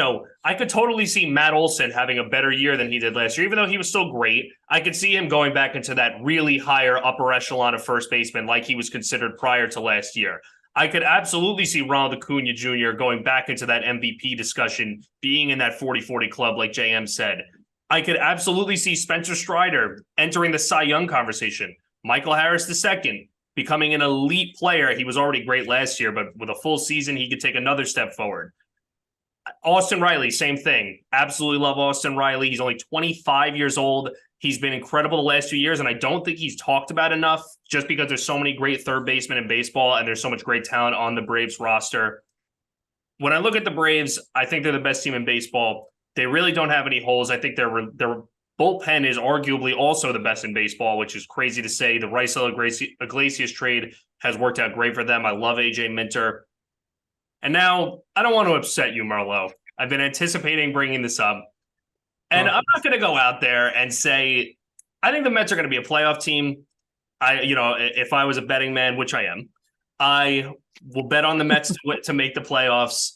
I could totally see Matt Olson having a better year than he did last year, even though he was still great. I could see him going back into that really higher upper echelon of first baseman like he was considered prior to last year. I could absolutely see Ronald Acuna Jr. going back into that MVP discussion, being in that 40-40 club, like JM said. I could absolutely see Spencer Strider entering the Cy Young conversation. Michael Harris II becoming an elite player. He was already great last year, but with a full season, he could take another step forward. Austin Riley, same thing. Absolutely love Austin Riley. He's only 25 years old. He's been incredible the last few years, and I don't think he's talked about enough just because there's so many great third basemen in baseball and there's so much great talent on the Braves roster. When I look at the Braves, I think they're the best team in baseball. They really don't have any holes. I think their bullpen is arguably also the best in baseball, which is crazy to say. The Iglesias trade has worked out great for them. I love AJ Minter. And now, I don't want to upset you, Merlo. I've been anticipating bringing this up. And I'm not going to go out there and say, I think the Mets are going to be a playoff team. If I was a betting man, which I am, I will bet on the Mets to make the playoffs.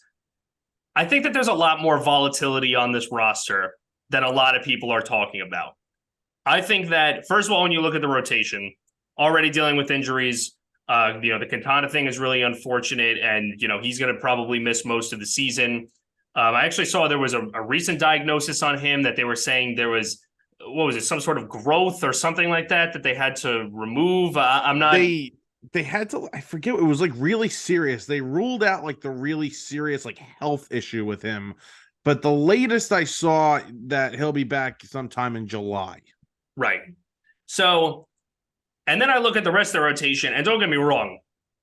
I think that there's a lot more volatility on this roster than a lot of people are talking about. I think that, first of all, when you look at the rotation, already dealing with injuries, the Quintana thing is really unfortunate, and, he's going to probably miss most of the season. I actually saw there was a recent diagnosis on him that they were saying there was, some sort of growth or something like that they had to remove. I'm not. They had to, I forget, it was like really serious. They ruled out like the really serious like health issue with him. But the latest I saw that he'll be back sometime in July. Right. So, and then I look at the rest of the rotation, and don't get me wrong,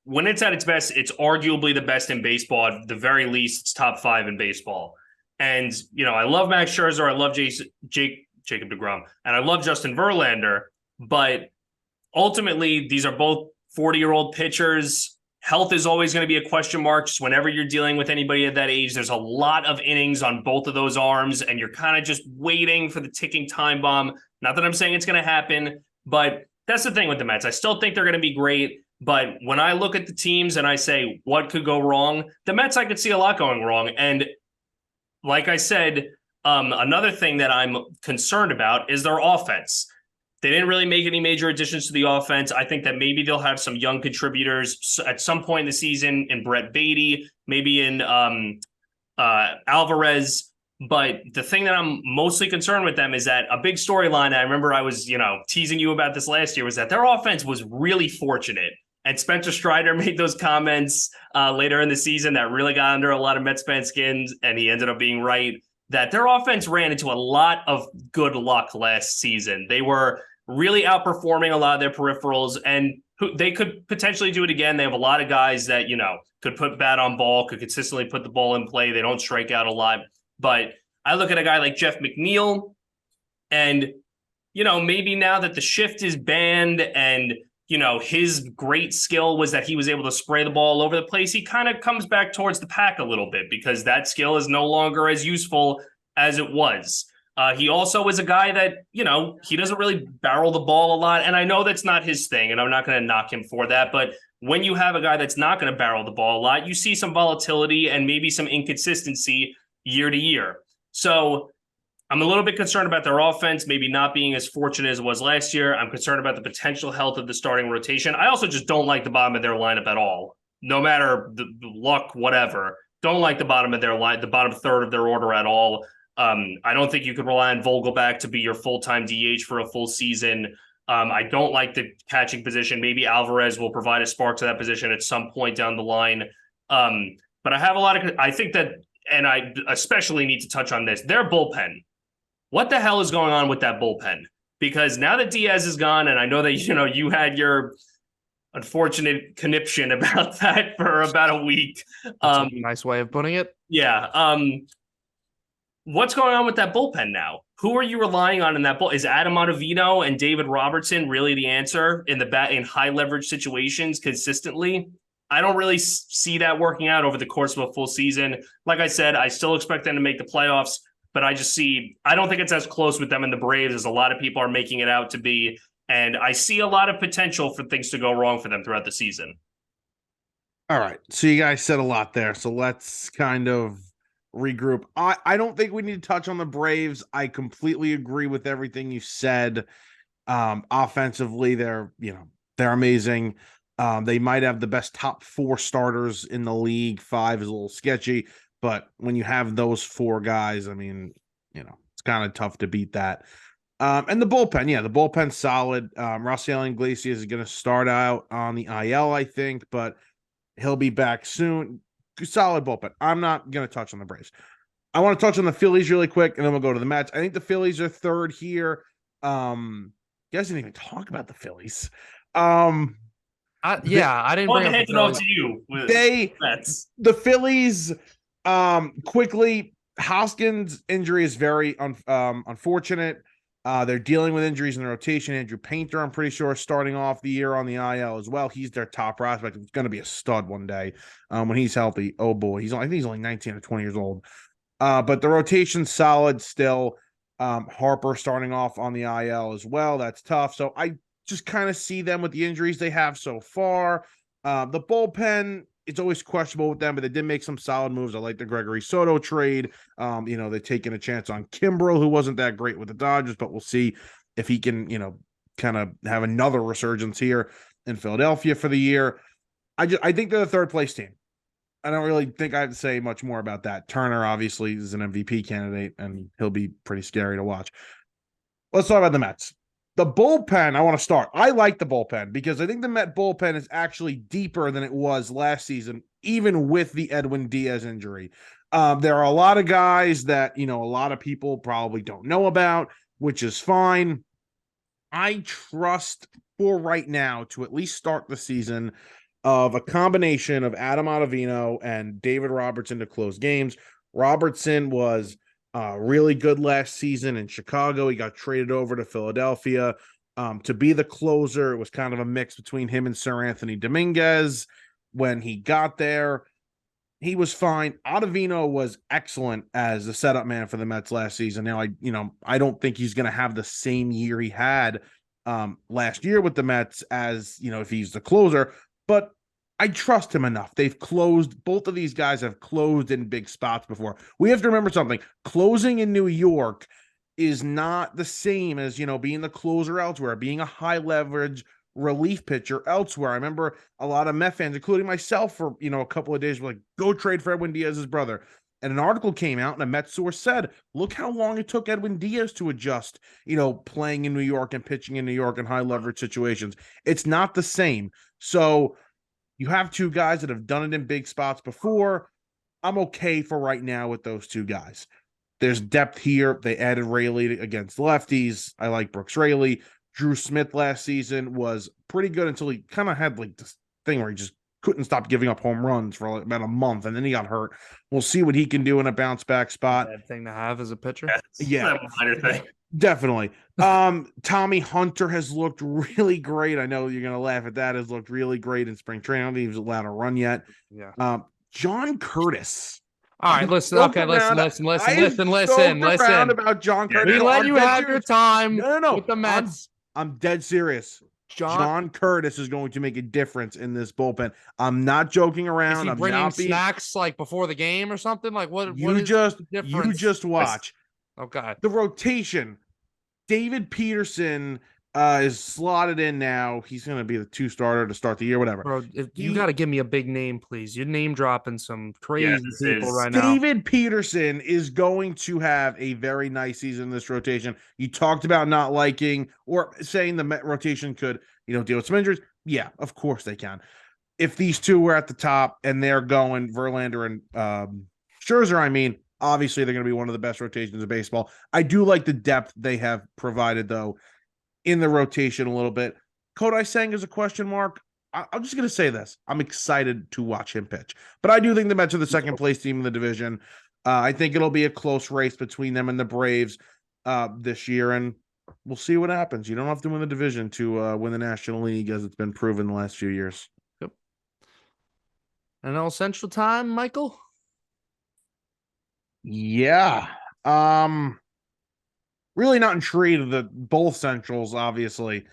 when it's at its best, it's arguably the best in baseball. At the very least, it's top 5 in baseball. And, I love Max Scherzer. I love Jacob deGrom. And I love Justin Verlander. But ultimately, these are both 40-year-old pitchers. Health is always going to be a question mark. Just whenever you're dealing with anybody at that age, there's a lot of innings on both of those arms, and you're kind of just waiting for the ticking time bomb. Not that I'm saying it's going to happen, but that's the thing with the Mets. I still think they're going to be great. But when I look at the teams and I say, what could go wrong? The Mets, I could see a lot going wrong. And like I said, another thing that I'm concerned about is their offense. They didn't really make any major additions to the offense. I think that maybe they'll have some young contributors at some point in the season in Brett Beatty, maybe in Alvarez. But the thing that I'm mostly concerned with them is that a big storyline, I remember I was, teasing you about this last year, was that their offense was really fortunate. And Spencer Strider made those comments later in the season that really got under a lot of Mets fans' skins, and he ended up being right, that their offense ran into a lot of good luck last season. They were really outperforming a lot of their peripherals, and they could potentially do it again. They have a lot of guys that, could put bat on ball, could consistently put the ball in play. They don't strike out a lot. But I look at a guy like Jeff McNeil, and, maybe now that the shift is banned and his great skill was that he was able to spray the ball all over the place. He kind of comes back towards the pack a little bit because that skill is no longer as useful as it was. He also is a guy that, he doesn't really barrel the ball a lot. And I know that's not his thing, and I'm not going to knock him for that. But when you have a guy that's not going to barrel the ball a lot, you see some volatility and maybe some inconsistency year to year. So I'm a little bit concerned about their offense, maybe not being as fortunate as it was last year. I'm concerned about the potential health of the starting rotation. I also just don't like the bottom of their lineup at all, no matter the luck, whatever. Don't like the bottom of their line, the bottom third of their order at all. I don't think you could rely on Vogelback to be your full-time DH for a full season. I don't like the catching position. Maybe Alvarez will provide a spark to that position at some point down the line. But I think that, and I especially need to touch on this, their bullpen. What the hell is going on with that bullpen? Because now that Diaz is gone, and I know that, you had your unfortunate conniption about that for about a week. That's a nice way of putting it. Yeah. What's going on with that bullpen now? Who are you relying on in that bull? Is Adam Ottavino and David Robertson really the answer in high leverage situations consistently? I don't really see that working out over the course of a full season. Like I said, I still expect them to make the playoffs, but I don't think it's as close with them and the Braves as a lot of people are making it out to be. And I see a lot of potential for things to go wrong for them throughout the season. All right. So you guys said a lot there. So let's kind of regroup. I don't think we need to touch on the Braves. I completely agree with everything you said. Offensively, they're amazing. They might have the best top 4 starters in the league. 5 is a little sketchy, but when you have those 4 guys, I mean, it's kind of tough to beat that. And the bullpen, the bullpen's solid. Rafael Iglesias is going to start out on the IL, I think, but he'll be back soon. Solid bullpen. I'm not going to touch on the Braves. I want to touch on the Phillies really quick, and then we'll go to the Mets. I think the Phillies are third here. You guys didn't even talk about the Phillies. I didn't bring hand it off to you. The Phillies, quickly, Hoskins' injury is very unfortunate. They're dealing with injuries in the rotation. Andrew Painter, I'm pretty sure, is starting off the year on the IL as well. He's their top prospect. He's going to be a stud one day when he's healthy. Oh boy, I think he's only 19 or 20 years old. But the rotation's solid still. Harper starting off on the IL as well. That's tough. So I just kind of see them with the injuries they have so far. The bullpen, it's always questionable with them, but they did make some solid moves. I like the Gregory Soto trade. They're taking a chance on Kimbrel, who wasn't that great with the Dodgers, but we'll see if he can, kind of have another resurgence here in Philadelphia for the year. I think they're the third place team. I don't really think I have to say much more about that. Turner obviously is an MVP candidate, and he'll be pretty scary to watch. Let's talk about the Mets. The bullpen, I want to start. I like the bullpen because I think the Met bullpen is actually deeper than it was last season, even with the Edwin Diaz injury. There are a lot of guys that, a lot of people probably don't know about, which is fine. I trust for right now to at least start the season of a combination of Adam Ottavino and David Robertson to close games. Robertson was really good last season in Chicago. He got traded over to Philadelphia to be the closer. It was kind of a mix between him and Sir Anthony Dominguez. When he got there, he was fine. Ottavino was excellent as the setup man for the Mets last season. Now, I don't think he's going to have the same year he had last year with the Mets as, if he's the closer, but I trust him enough. Both of these guys have closed in big spots before. We have to remember something. Closing in New York is not the same as, being the closer elsewhere, being a high leverage relief pitcher elsewhere. I remember a lot of Met fans, including myself, for, a couple of days were like, go trade for Edwin Diaz's brother. And an article came out and a Met source said, look how long it took Edwin Diaz to adjust, playing in New York and pitching in New York in high leverage situations. It's not the same. So you have 2 guys that have done it in big spots before. I'm okay for right now with those 2 guys. There's depth here. They added Rayleigh against lefties. I like Brooks Rayleigh. Drew Smith last season was pretty good until he kind of had this thing where he just couldn't stop giving up home runs for about a month, and then he got hurt. We'll see what he can do in a bounce back spot. Bad thing to have as a pitcher. Yeah. Minor thing. Definitely. Tommy Hunter has looked really great. I know you're gonna laugh at that. Has looked really great in spring training. I don't think he was allowed to run yet. Yeah. John Curtis. All right, I'm listen. stoked Okay, listen, around- listen, I listen, am listen, stoked listen, around listen. about John Yeah, Curtis. We no, let I'm you dead have your serious. time No. with the Mets. I'm dead serious. John, John Curtis is going to make a difference in this bullpen. I'm not joking is around. he I'm bringing not being. snacks like before the game or something? Like what You is just the difference? watch Okay. the rotation. David Peterson is slotted in now. He's going to be the 2 starter to start the year, whatever. Bro, if you got to give me a big name, please. You're name dropping some crazy this people is right now. David Peterson is going to have a very nice season in this rotation. You talked about not liking or saying the Met rotation could, deal with some injuries. Yeah, of course they can. If these two were at the top and they're going Verlander and Scherzer, obviously they're going to be one of the best rotations of baseball. I do like the depth they have provided, though, in the rotation a little bit. Kodai Senga is a question mark. I'm just going to say this. I'm excited to watch him pitch. But I do think the Mets are the second place team in the division. I think it'll be a close race between them and the Braves this year, and we'll see what happens. You don't have to win the division to win the National League, as it's been proven the last few years. Yep. And all Central Time, Michael? Yeah. Really not intrigued of the both Centrals, obviously.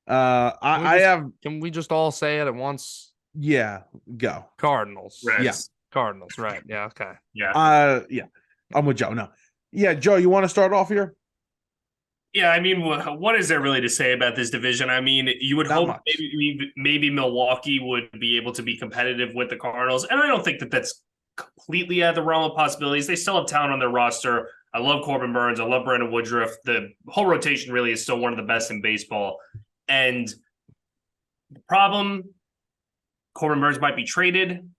Can we just all say it at once? Yeah, go. Cardinals. Reds. Yeah. Cardinals, right. Yeah, okay. Yeah. Yeah. I'm with Joe. No. Yeah, Joe, you want to start off here? Yeah, what is there really to say about this division? You would Not hope much. maybe Milwaukee would be able to be competitive with the Cardinals, and I don't think that that's completely out of the realm of possibilities. They still have talent on their roster. I love Corbin Burns. I love Brandon Woodruff. The whole rotation really is still one of the best in baseball. And the problem, Corbin Burns might be traded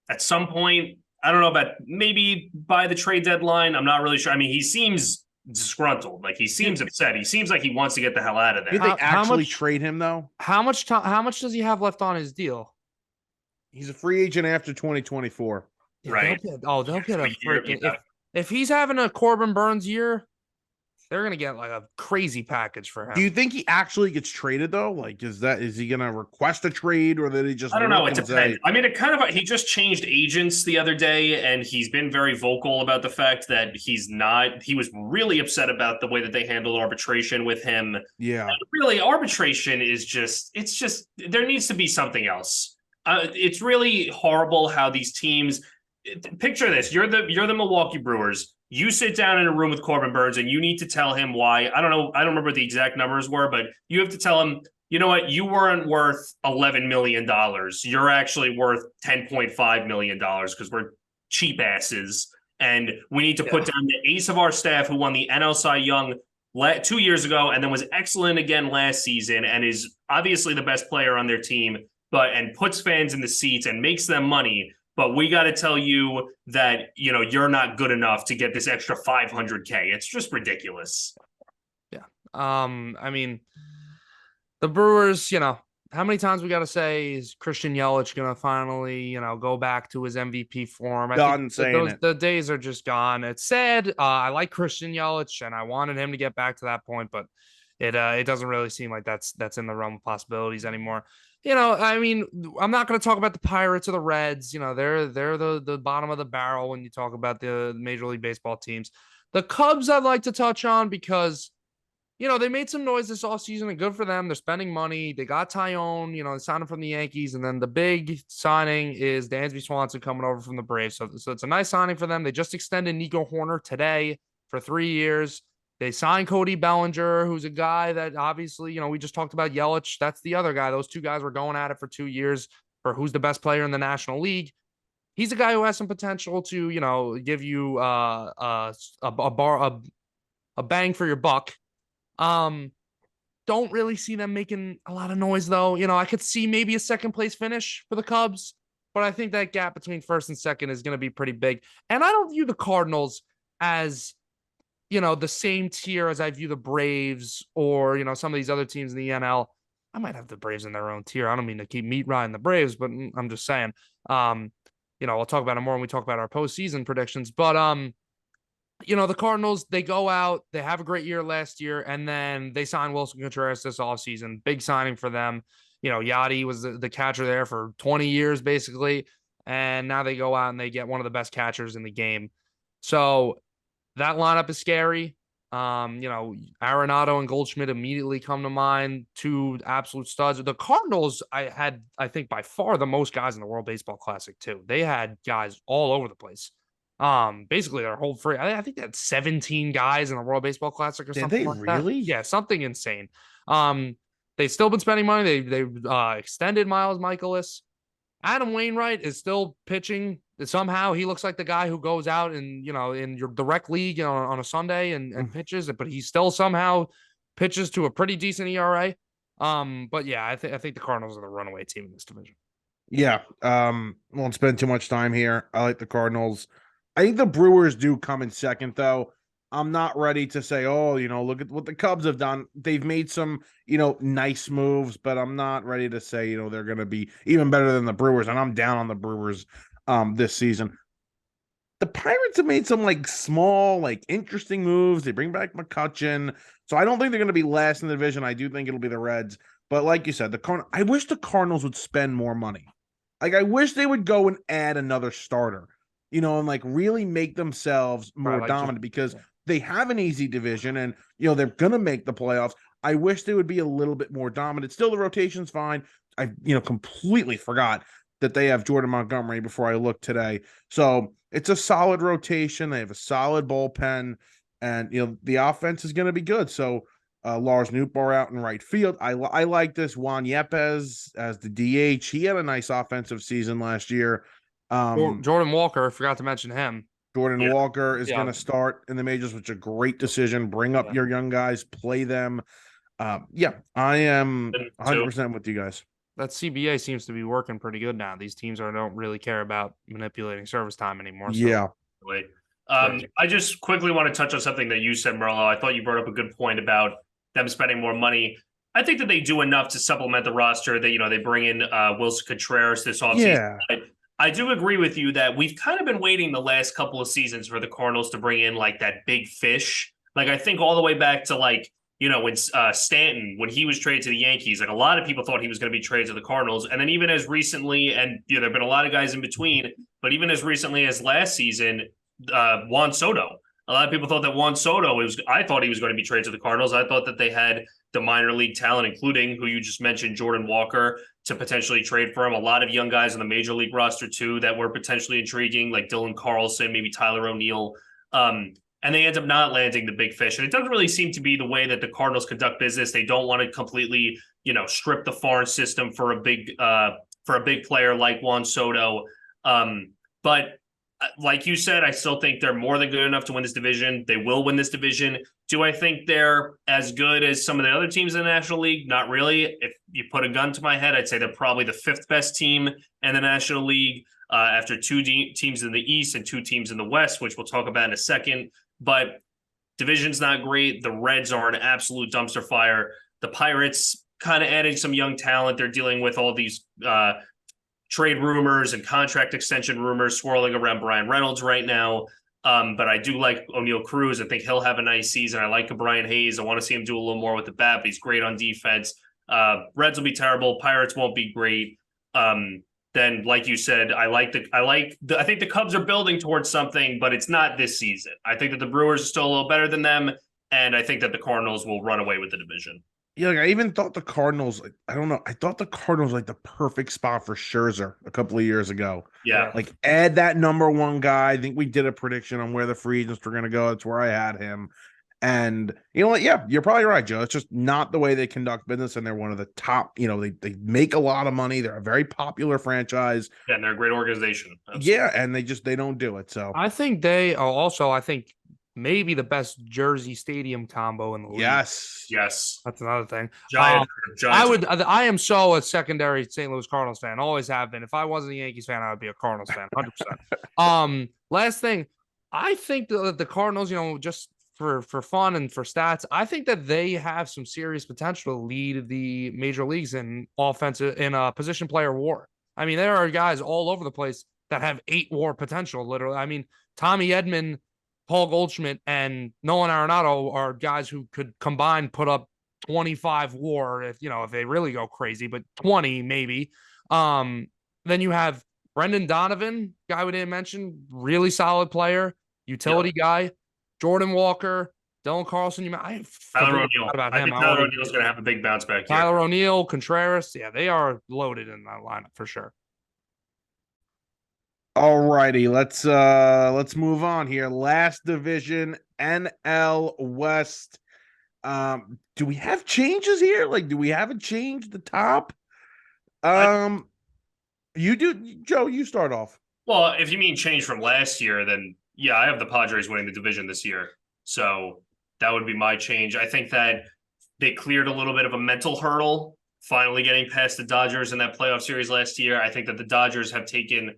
at some point. I don't know about maybe by the trade deadline. I'm not really sure. He seems disgruntled. Like he seems upset. He seems like he wants to get the hell out of there. Did they How actually much- trade him, though? How much does he have left on his deal? He's a free agent after 2024. Yeah, Right. They'll get a freaking Yeah. if he's having a Corbin Burns year, they're gonna get like a crazy package for him. Do you think he actually gets traded, though? Like, is he going to request a trade, or did he just? I don't know. look It and depends. say- He just changed agents the other day, and he's been very vocal about the fact that he was really upset about the way that they handled arbitration with him. Yeah. And really, arbitration is there needs to be something else. It's really horrible how these teams picture this. You're the Milwaukee Brewers. You sit down in a room with Corbin Burns and you need to tell him why. I don't know. I don't remember what the exact numbers were, but you have to tell him, you know what? You weren't worth $11 million. You're actually worth $10.5 million because we're cheap asses. And we need to put down the ace of our staff who won the NL Cy Young 2 years ago and then was excellent again last season and is obviously the best player on their team, and puts fans in the seats and makes them money. But we got to tell you that, you're not good enough to get this extra $500K. It's just ridiculous. Yeah. The Brewers, how many times we got to say is Christian Yelich going to finally, go back to his MVP form? Done saying it. The days are just gone. It's sad. I like Christian Yelich and I wanted him to get back to that point, but it doesn't really seem like that's in the realm of possibilities anymore. I'm not going to talk about the Pirates or the Reds. They're the bottom of the barrel when you talk about the Major League Baseball teams. The Cubs I'd like to touch on because, they made some noise this offseason and good for them. They're spending money. They got Tyone, they signed him from the Yankees. And then the big signing is Dansby Swanson coming over from the Braves. So it's a nice signing for them. They just extended Nico Horner today for 3 years. They signed Cody Bellinger, who's a guy that obviously, we just talked about Yelich. That's the other guy. Those two guys were going at it for 2 years for who's the best player in the National League. He's a guy who has some potential to, give you a bang for your buck. Don't really see them making a lot of noise, though. I could see maybe a second place finish for the Cubs, but I think that gap between first and second is going to be pretty big. And I don't view the Cardinals as the same tier as I view the Braves or, some of these other teams in the NL. I might have the Braves in their own tier. I don't mean to keep meat riding the Braves, but I'm just saying, we'll talk about it more when we talk about our postseason predictions. But the Cardinals, they go out, they have a great year last year, and then they sign Wilson Contreras this offseason. Big signing for them. Yachty was the catcher there for 20 years, basically. And now they go out and they get one of the best catchers in the game. So that lineup is scary. Arenado and Goldschmidt immediately come to mind, two absolute studs. The Cardinals, I think by far the most guys in the World Baseball Classic too. They had guys all over the place. Basically their whole free. I think they had 17 guys in the World Baseball Classic or something like really? that. Yeah, something insane. They've still been spending money. They extended Miles Michaelis. Adam Wainwright is still pitching. Somehow he looks like the guy who goes out and in your direct league on a Sunday and pitches, but he still somehow pitches to a pretty decent ERA. But yeah, I think the Cardinals are the runaway team in this division. Yeah. Won't spend too much time here. I like the Cardinals. I think the Brewers do come in second, though. I'm not ready to say, look at what the Cubs have done. They've made some, nice moves, but I'm not ready to say, they're going to be even better than the Brewers. And I'm down on the Brewers this season. The Pirates have made some small, interesting moves. They bring back McCutchen. So I don't think they're going to be last in the division. I do think it'll be the Reds. But like you said, I wish the Cardinals would spend more money. I wish they would go and add another starter, and really make themselves more dominant because they have an easy division and, they're going to make the playoffs. I wish they would be a little bit more dominant. Still, the rotation's fine. I, completely forgot that they have Jordan Montgomery before I looked today. So it's a solid rotation. They have a solid bullpen and, the offense is going to be good. So Lars Nootbaar out in right field. I like this. Juan Yepes as the DH. He had a nice offensive season last year. Jordan Walker, forgot to mention him. Jordan Walker is going to start in the majors, which is a great decision. Bring up your young guys, play them. I am 100% with you guys. That CBA seems to be working pretty good now. These teams don't really care about manipulating service time anymore. So. Yeah. I just quickly want to touch on something that you said, Merlo. I thought you brought up a good point about them spending more money. I think that they do enough to supplement the roster. That they bring in Wilson Contreras this offseason. Yeah. I do agree with you that we've kind of been waiting the last couple of seasons for the Cardinals to bring in that big fish. I think all the way back to when Stanton, when he was traded to the Yankees, a lot of people thought he was going to be traded to the Cardinals. And then even as recently, and there have been a lot of guys in between, but even as recently as last season, Juan Soto. A lot of people thought that Juan Soto I thought he was going to be traded to the Cardinals. I thought that they had the minor league talent, including who you just mentioned, Jordan Walker, to potentially trade for him. A lot of young guys on the major league roster too that were potentially intriguing, like Dylan Carlson, maybe Tyler O'Neill. And they end up not landing the big fish. And it doesn't really seem to be the way that the Cardinals conduct business. They don't want to completely, strip the farm system for a big player like Juan Soto. But like you said, I still think they're more than good enough to win this division. They will win this division. Do I think they're as good as some of the other teams in the National League? Not really. If you put a gun to my head, I'd say they're probably the fifth best team in the National League after two teams in the East and two teams in the West, which we'll talk about in a second. But division's not great. The Reds are an absolute dumpster fire. The Pirates kind of adding some young talent. They're dealing with all these trade rumors and contract extension rumors swirling around Brian Reynolds right now. But I do like O'Neill Cruz. I think he'll have a nice season. I like Brian Hayes. I want to see him do a little more with the bat, but he's great on defense. Reds will be terrible. Pirates won't be great. Then, like you said, I think the Cubs are building towards something, but it's not this season. I think that the Brewers are still a little better than them, and I think that the Cardinals will run away with the division. Yeah, I even thought the Cardinals, I don't know. I thought the Cardinals the perfect spot for Scherzer a couple of years ago. Yeah. Add that number one guy. I think we did a prediction on where the free agents were going to go. That's where I had him. And you know what? Yeah, you're probably right, Joe. It's just not the way they conduct business. And they're one of the top, they make a lot of money. They're a very popular franchise. Yeah, and they're a great organization. Absolutely. Yeah, and they don't do it. So I think they are also, maybe the best Jersey Stadium combo in the league. Yes. That's another thing. Giant. I am so a secondary St. Louis Cardinals fan. Always have been. If I wasn't a Yankees fan, I would be a Cardinals fan, 100%. Last thing, I think that the Cardinals, just for fun and for stats, I think that they have some serious potential to lead the major leagues in offensive in a position player WAR. I mean, there are guys all over the place that have 8 WAR potential. Literally, I mean, Tommy Edman Paul Goldschmidt and Nolan Arenado are guys who could combined put up 25 WAR if they really go crazy, but 20 maybe. Then you have Brendan Donovan, guy we didn't mention, really solid player, utility guy. Jordan Walker, Dylan Carlson. I Tyler forgot O'Neill. about I him. think Tyler O'Neill's going to have a big bounce back here. Tyler O'Neill, Contreras. Yeah, they are loaded in that lineup for sure. All righty, let's move on here. Last division, NL West. Do we have changes here? Like, do we have a change at the top? You do, Joe. You start off. Well, if you mean change from last year, then yeah, I have the Padres winning the division this year. So that would be my change. I think that they cleared a little bit of a mental hurdle, finally getting past the Dodgers in that playoff series last year. I think that the Dodgers have taken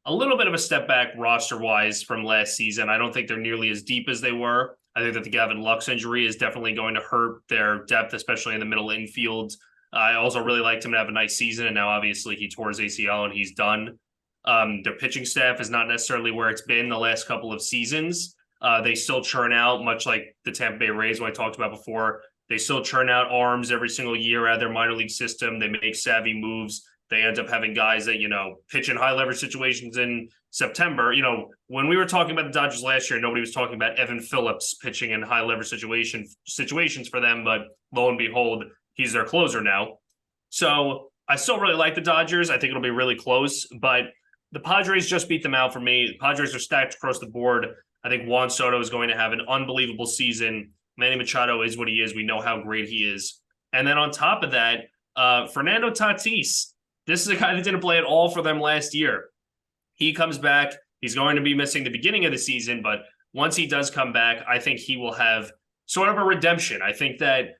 a little bit of a step back roster-wise from last season. I don't think they're nearly as deep as they were. I think that the Gavin Lux injury is definitely going to hurt their depth, especially in the middle infield. I also really liked him to have a nice season, and now obviously he tore his ACL and he's done. Their pitching staff is not necessarily where it's been the last couple of seasons. They still churn out, much like the Tampa Bay Rays, who I talked about before. They still churn out arms every single year out of their minor league system. They make savvy moves. They end up having guys that, pitch in high leverage situations in September. When we were talking about the Dodgers last year, nobody was talking about Evan Phillips pitching in high leverage situations for them. But lo and behold, he's their closer now. So I still really like the Dodgers. I think it'll be really close. But the Padres just beat them out for me. The Padres are stacked across the board. I think Juan Soto is going to have an unbelievable season. Manny Machado is what he is. We know how great he is. And then on top of that, Fernando Tatis. This is a guy that didn't play at all for them last year. He comes back. He's going to be missing the beginning of the season, but once he does come back, I think he will have sort of a redemption. I think that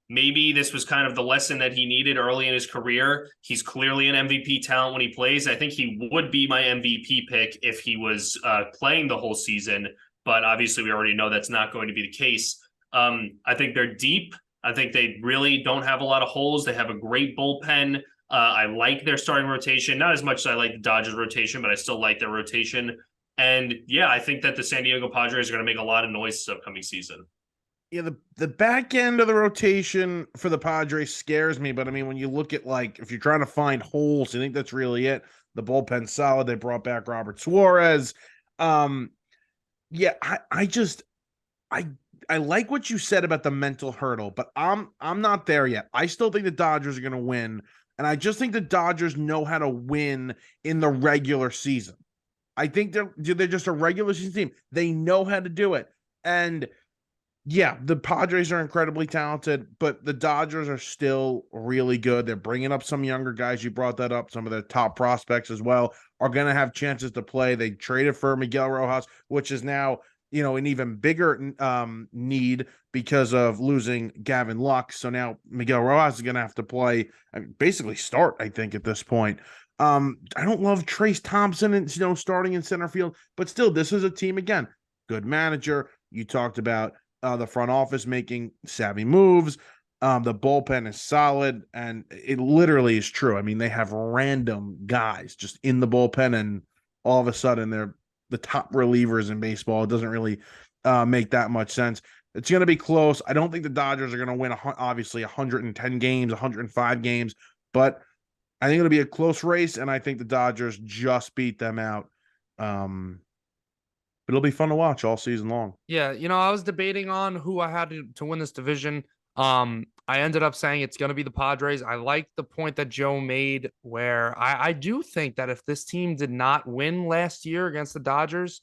maybe this was kind of the lesson that he needed early in his career. He's clearly an MVP talent when he plays. I think he would be my MVP pick if he was playing the whole season, but obviously we already know that's not going to be the case. I think they're deep. I think they really don't have a lot of holes. They have a great bullpen. I like their starting rotation, not as much as I like the Dodgers rotation, but I still like their rotation. And yeah, I think that the San Diego Padres are going to make a lot of noise this upcoming season. Yeah, the back end of the rotation for the Padres scares me, but I mean, when you look at if you're trying to find holes, I think that's really it. The bullpen's solid. They brought back Robert Suarez. Yeah, I like what you said about the mental hurdle, but I'm not there yet. I still think the Dodgers are going to win. And I just think the Dodgers know how to win in the regular season. I think they're just a regular season team. They know how to do it. And yeah, the Padres are incredibly talented, but the Dodgers are still really good. They're bringing up some younger guys. You brought that up. Some of their top prospects as well are going to have chances to play. They traded for Miguel Rojas, which is now an even bigger need because of losing Gavin Lux. So now Miguel Rojas is going to have to play, basically start, I think, at this point. I don't love Trace Thompson and starting in center field, but still, this is a team, again, good manager. You talked about the front office making savvy moves. The bullpen is solid, and it literally is true. I mean, they have random guys just in the bullpen, and all of a sudden they're the top relievers in baseball. It doesn't really make that much sense. It's going to be close. I don't think the Dodgers are going to win, obviously, 110 games, 105 games, but I think it'll be a close race, and I think the Dodgers just beat them out. It'll be fun to watch all season long. Yeah, I was debating on who I had to win this division. I ended up saying it's going to be the Padres. I like the point that Joe made where I do think that if this team did not win last year against the Dodgers,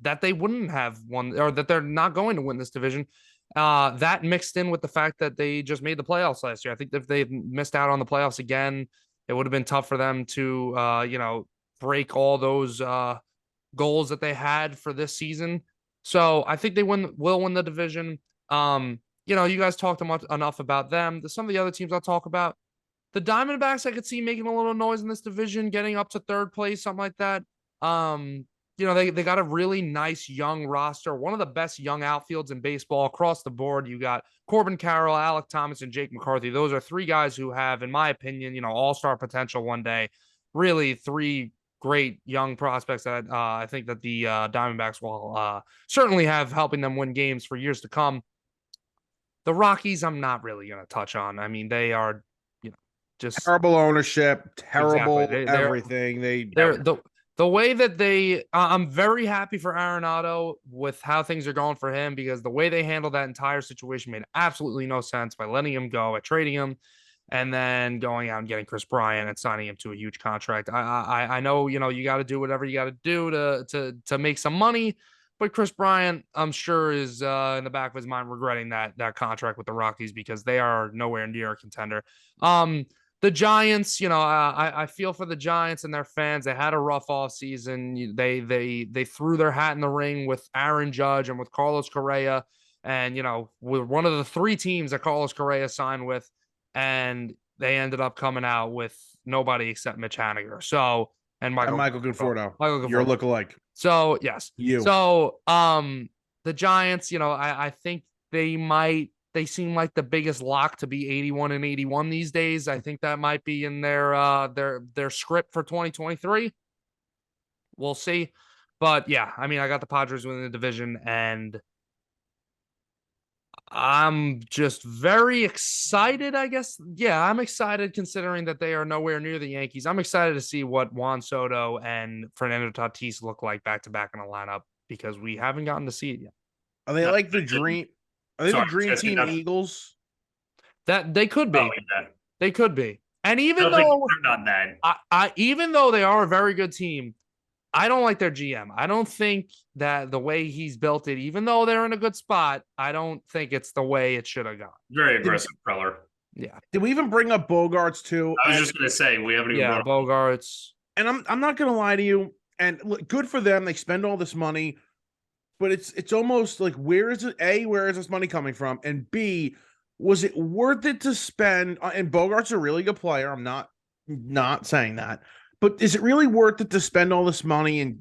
that they wouldn't have won, or that they're not going to win this division. That mixed in with the fact that they just made the playoffs last year. I think if they missed out on the playoffs again, it would have been tough for them to, break all those goals that they had for this season. So I think they will win the division. You guys talked enough about them. Some of the other teams I'll talk about. The Diamondbacks, I could see making a little noise in this division, getting up to third place, something like that. They got a really nice young roster, one of the best young outfields in baseball across the board. You got Corbin Carroll, Alec Thomas, and Jake McCarthy. Those are three guys who have, in my opinion, all-star potential one day. Really three great young prospects that I think that the Diamondbacks will certainly have helping them win games for years to come. The Rockies, I'm not really going to touch on. I mean, they are, just Terrible ownership, terrible exactly. everything. They're the way that I'm very happy for Arenado with how things are going for him, because the way they handled that entire situation made absolutely no sense by letting him go, by trading him, and then going out and getting Chris Bryant and signing him to a huge contract. I know, you got to do whatever you got to do to make some money, but Chris Bryant, I'm sure, is in the back of his mind regretting that contract with the Rockies, because they are nowhere near a contender. The Giants, I feel for the Giants and their fans. They had a rough off season. They threw their hat in the ring with Aaron Judge and with Carlos Correa, and we're one of the 3 teams that Carlos Correa signed with, and they ended up coming out with nobody except Mitch Haniger. So and Michael Conforto. You're a lookalike. So yes. You. So the Giants, I think they seem like the biggest lock to be 81-81 these days. I think that might be in their script for 2023. We'll see. But yeah, I mean, I got the Padres winning the division, and I'm just very excited, I guess. Yeah, I'm excited considering that they are nowhere near the Yankees. I'm excited to see what Juan Soto and Fernando Tatis look like back-to-back in a lineup, because we haven't gotten to see it yet. Are they like the dream? Are they the dream team Eagles? That they could be. Yeah. They could be. And even though not that, even though they are a very good team, I don't like their GM. I don't think that the way he's built it, even though they're in a good spot, I don't think it's the way it should have gone. Very aggressive, Preller. Yeah. Did we even bring up Bogarts too? I was just gonna say we haven't even. Yeah, Bogarts. And I'm not gonna lie to you. And look, good for them. They spend all this money, but it's almost like, where is it? A, where is this money coming from? And B, was it worth it to spend? And Bogart's a really good player. I'm not saying that, but is it really worth it to spend all this money and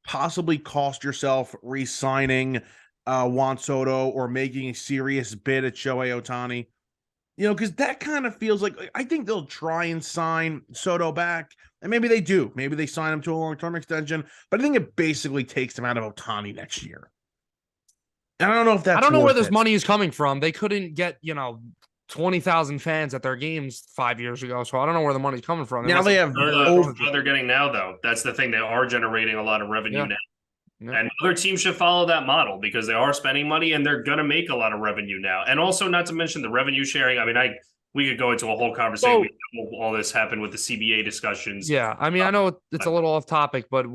possibly cost yourself re-signing Juan Soto or making a serious bid at Shohei Ohtani? Because that kind of feels like, I think they'll try and sign Soto back, and maybe they do. Maybe they sign him to a long-term extension, but I think it basically takes them out of Ohtani next year. And I don't know if that's. I don't know where this money is coming from. They couldn't get 20,000 fans at their games 5 years ago, so I don't know where the money's coming from. Now they have. They're getting now, though. That's the thing. They are generating a lot of revenue now. Yeah. And other teams should follow that model, because they are spending money and they're going to make a lot of revenue now. And also, not to mention the revenue sharing. I mean, we could go into a whole conversation. All this happened with the CBA discussions. Yeah, I mean, I know it's a little off topic, but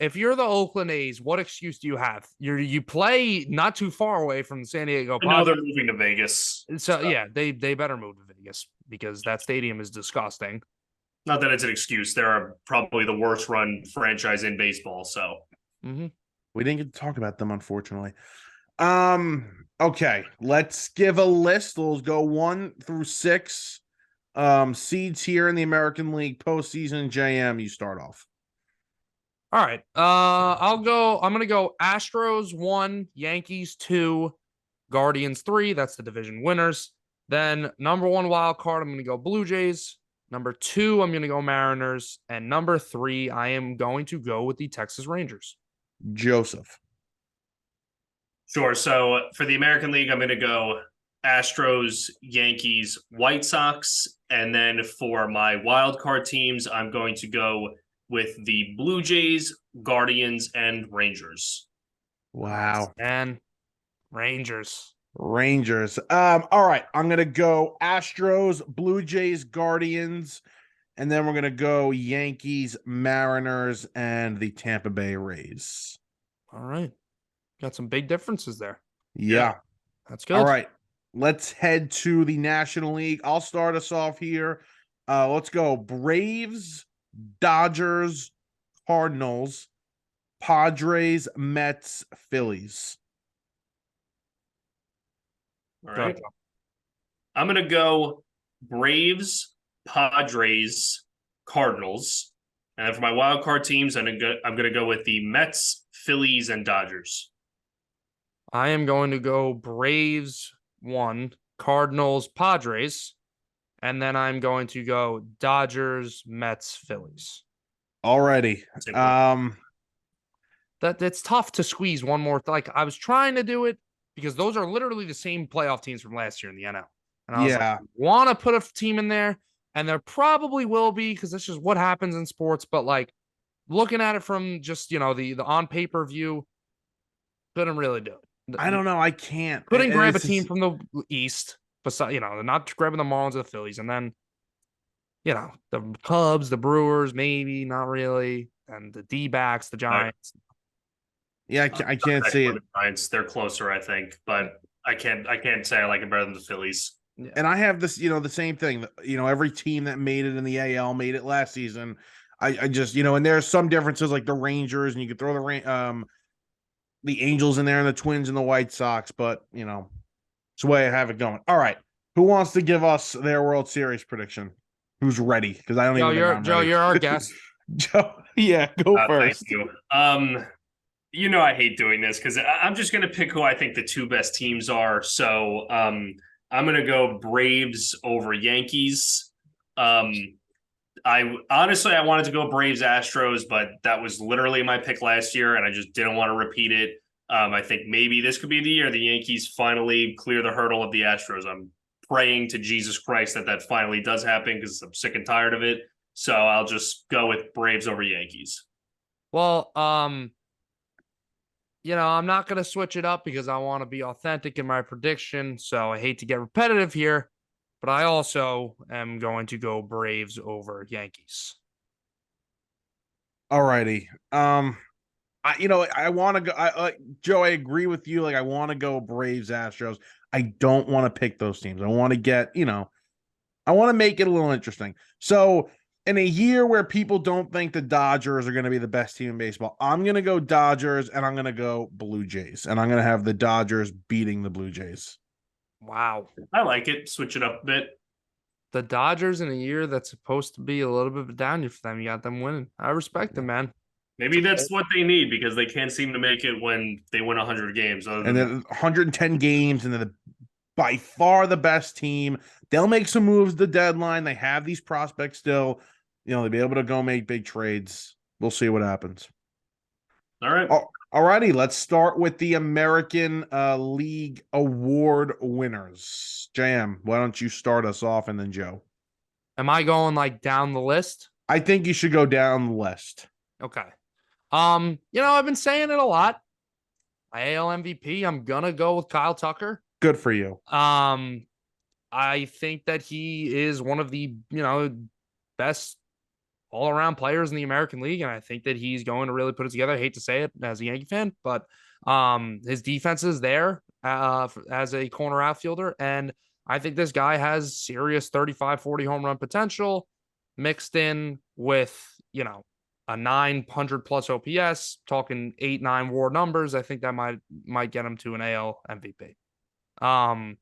if you're the Oakland A's, what excuse do you have? You play not too far away from the San Diego Padres. Now they're moving to Vegas. So yeah, they better move to Vegas, because that stadium is disgusting. Not that it's an excuse. They're probably the worst run franchise in baseball. So. Mm-hmm. We didn't get to talk about them, unfortunately. Okay, let's give a list. Let's go 1 through 6. Seeds here in the American League postseason. JM, you start off. All right. I'm gonna go Astros 1, Yankees 2, Guardians 3. That's the division winners. Then number 1 wild card, I'm gonna go Blue Jays. Number 2, I'm gonna go Mariners, and number 3, I am going to go with the Texas Rangers. Joseph. Sure. So for the American League, I'm going to go Astros, Yankees, White Sox. And then for my wild card teams, I'm going to go with the Blue Jays, Guardians, and Rangers. Wow. And Rangers. All right. I'm going to go Astros, Blue Jays, Guardians. And then we're going to go Yankees, Mariners, and the Tampa Bay Rays. All right. Got some big differences there. Yeah. That's good. All right. Let's head to the National League. I'll start us off here. Let's go Braves, Dodgers, Cardinals, Padres, Mets, Phillies. All right. I'm going to go Braves, Padres, Cardinals, and then for my wild card teams, I'm gonna go with the Mets, Phillies, and Dodgers. I am going to go Braves 1, Cardinals, Padres, and then I'm going to go Dodgers, Mets, Phillies. Alrighty. Simple. That it's tough to squeeze one more. Like I was trying to do it because those are literally the same playoff teams from last year in the NL. And I was like, want to put a team in there, and there probably will be because that's just what happens in sports. But like looking at it from just the on paper view, couldn't really do it. I don't know. I can't. Couldn't And grab a it's team just- from the East, besides not grabbing the Marlins or the Phillies, and then the Cubs, the Brewers, maybe not really, and the D-backs, the Giants. Yeah, I can't see it. The Giants, they're closer, I think, but I can't say I like it better than the Phillies. Yeah. And I have this, the same thing. Every team that made it in the AL made it last season. I just, and there's some differences like the Rangers, and you could throw the Angels in there, and the Twins and the White Sox, but it's the way I have it going. All right, who wants to give us their World Series prediction? Who's ready? Because I don't even think I'm ready. You're our guest. Joe, yeah, go first. Thank you. I hate doing this because I'm just going to pick who I think the two best teams are. So I'm going to go Braves over Yankees. I wanted to go Braves Astros, but that was literally my pick last year, and I just didn't want to repeat it. I think maybe this could be the year the Yankees finally clear the hurdle of the Astros. I'm praying to Jesus Christ that finally does happen because I'm sick and tired of it. So I'll just go with Braves over Yankees. Well, I'm not going to switch it up because I want to be authentic in my prediction. So I hate to get repetitive here, but I also am going to go Braves over Yankees. All righty. I want to go. Joe, I agree with you. Like, I want to go Braves, Astros. I don't want to pick those teams. I want to get, I want to make it a little interesting. So, in a year where people don't think the Dodgers are going to be the best team in baseball, I'm going to go Dodgers, and I'm going to go Blue Jays, and I'm going to have the Dodgers beating the Blue Jays. Wow. I like it. Switch it up a bit. The Dodgers in a year that's supposed to be a little bit of a down year for them. You got them winning. I respect them, man. Maybe that's what they need because they can't seem to make it when they win 100 games. And then 110 games, and they're by far the best team. They'll make some moves at the deadline. They have these prospects still. They'll be able to go make big trades. We'll see what happens. All right. All righty. Let's start with the American League Award winners. JM, why don't you start us off, and then Joe? Am I going like down the list? I think you should go down the list. Okay. I've been saying it a lot. My AL MVP, I'm gonna go with Kyle Tucker. Good for you. I think that he is one of the, best all-around players in the American League, and I think that he's going to really put it together. I hate to say it as a Yankee fan, but his defense is there as a corner outfielder, and I think this guy has serious 35, 40 home run potential mixed in with, a 900 plus OPS, talking 8-9 WAR numbers. I think that might get him to an AL MVP.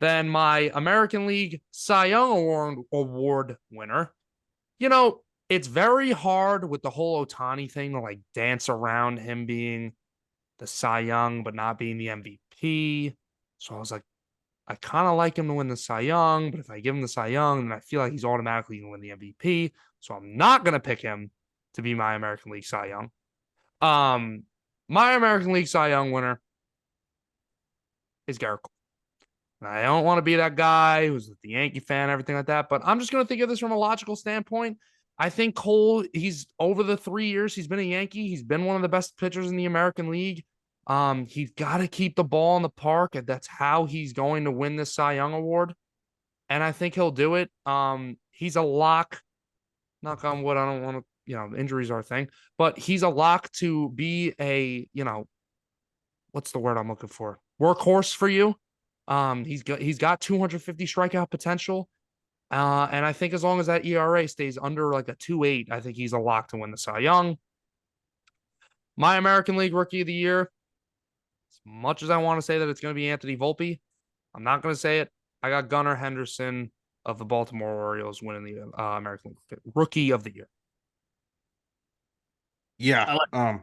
Then my American League Cy Young Award winner. It's very hard with the whole Ohtani thing to like dance around him being the Cy Young but not being the MVP. So I was like, I kind of like him to win the Cy Young, but if I give him the Cy Young, then I feel like he's automatically going to win the MVP. So I'm not going to pick him to be my American League Cy Young. My American League Cy Young winner is Garrett Cole. And I don't want to be that guy who's the Yankee fan, everything like that, but I'm just going to think of this from a logical standpoint. I think Cole, he's over the 3 years he's been a Yankee, he's been one of the best pitchers in the American League. He's got to keep the ball in the park, and that's how he's going to win this Cy Young Award. And I think he'll do it. He's a lock. Knock on wood. I don't want to, injuries are a thing, but he's a lock to be a, what's the word I'm looking for? Workhorse for you. He's got 250 strikeout potential. And I think as long as that ERA stays under like a 2.8, I think he's a lock to win the Cy Young. My American League Rookie of the Year, as much as I want to say that it's going to be Anthony Volpe, I'm not going to say it. I got Gunnar Henderson of the Baltimore Orioles winning the American League Rookie of the Year. Yeah. I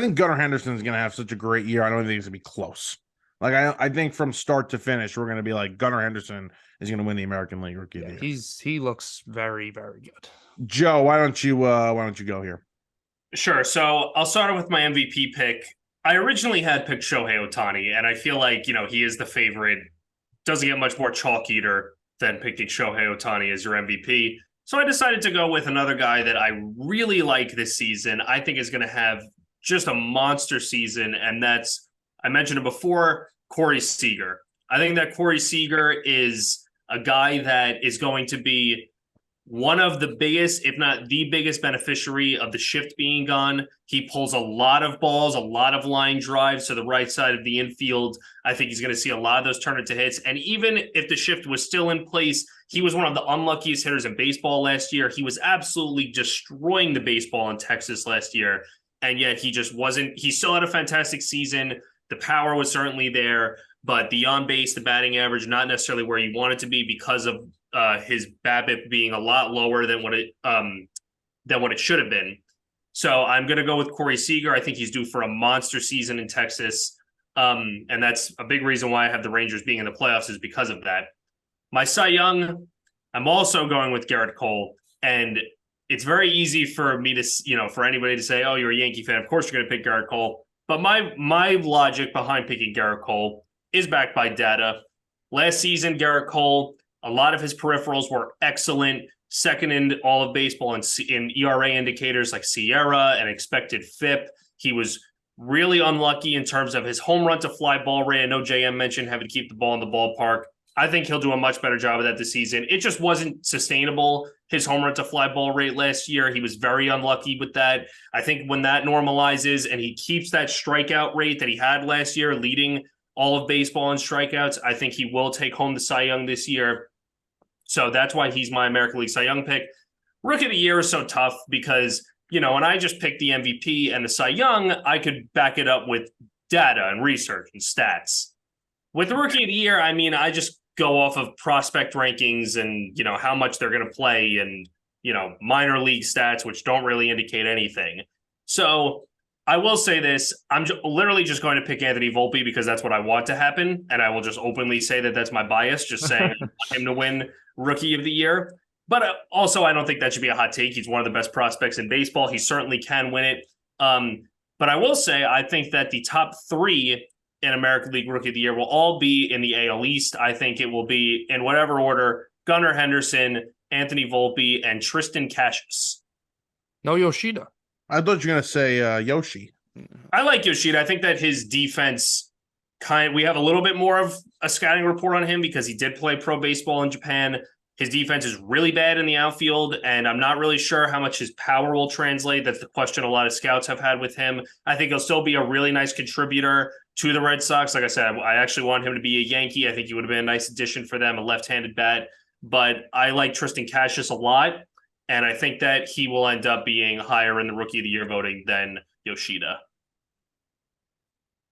think Gunnar Henderson is going to have such a great year. I don't think it's going to be close. Like I think from start to finish, we're gonna be like Gunnar Henderson is gonna win the American League Rookie of the Year. He looks very, very good. Joe, why don't you go here? Sure. So I'll start with my MVP pick. I originally had picked Shohei Ohtani, and I feel like, he is the favorite. Doesn't get much more chalk eater than picking Shohei Ohtani as your MVP. So I decided to go with another guy that I really like this season. I think is going to have just a monster season, and that's, I mentioned it before, Corey Seager. I think that Corey Seager is a guy that is going to be one of the biggest, if not the biggest beneficiary of the shift being gone. He pulls a lot of balls, a lot of line drives to the right side of the infield. I think he's going to see a lot of those turn into hits. And even if the shift was still in place, he was one of the unluckiest hitters in baseball last year. He was absolutely destroying the baseball in Texas last year. And yet he just wasn't, he still had a fantastic season. The power was certainly there, but the on base, the batting average, not necessarily where you want it to be because of his BABIP being a lot lower than what it should have been. So I'm going to go with Corey Seager. I think he's due for a monster season in Texas. And that's a big reason why I have the Rangers being in the playoffs is because of that. My Cy Young, I'm also going with Garrett Cole. And it's very easy for me to, for anybody to say, oh, you're a Yankee fan. Of course you're going to pick Garrett Cole. But my logic behind picking Garrett Cole is backed by data. Last season, Garrett Cole, a lot of his peripherals were excellent, second in all of baseball in ERA indicators like Sierra and expected FIP. He was really unlucky in terms of his home run to fly ball rate. I know JM mentioned having to keep the ball in the ballpark. I think he'll do a much better job of that this season. It just wasn't sustainable, his home run to fly ball rate last year. He was very unlucky with that. I think when that normalizes and he keeps that strikeout rate that he had last year, leading all of baseball in strikeouts, I think he will take home the Cy Young this year. So that's why he's my American League Cy Young pick. Rookie of the Year is so tough because, when I just picked the MVP and the Cy Young, I could back it up with data and research and stats. With the Rookie of the Year, I just go off of prospect rankings and, how much they're going to play and, minor league stats, which don't really indicate anything. So I will say this, I'm literally just going to pick Anthony Volpe because that's what I want to happen. And I will just openly say that that's my bias, just saying I want him to win Rookie of the Year. But also, I don't think that should be a hot take. He's one of the best prospects in baseball. He certainly can win it. But I will say, I think that the top three in American League Rookie of the Year will all be in the AL East. I think it will be, in whatever order, Gunnar Henderson, Anthony Volpe, and Tristan Cassis. No Yoshida. I thought you were going to say Yoshi. I like Yoshida. I think that his defense we have a little bit more of a scouting report on him because he did play pro baseball in Japan. His defense is really bad in the outfield, and I'm not really sure how much his power will translate. That's the question a lot of scouts have had with him. I think he'll still be a really nice contributor to the Red Sox. Like I said, I actually want him to be a Yankee. I think he would have been a nice addition for them, a left-handed bat. But I like Tristan Cassis a lot, and I think that he will end up being higher in the Rookie of the Year voting than Yoshida.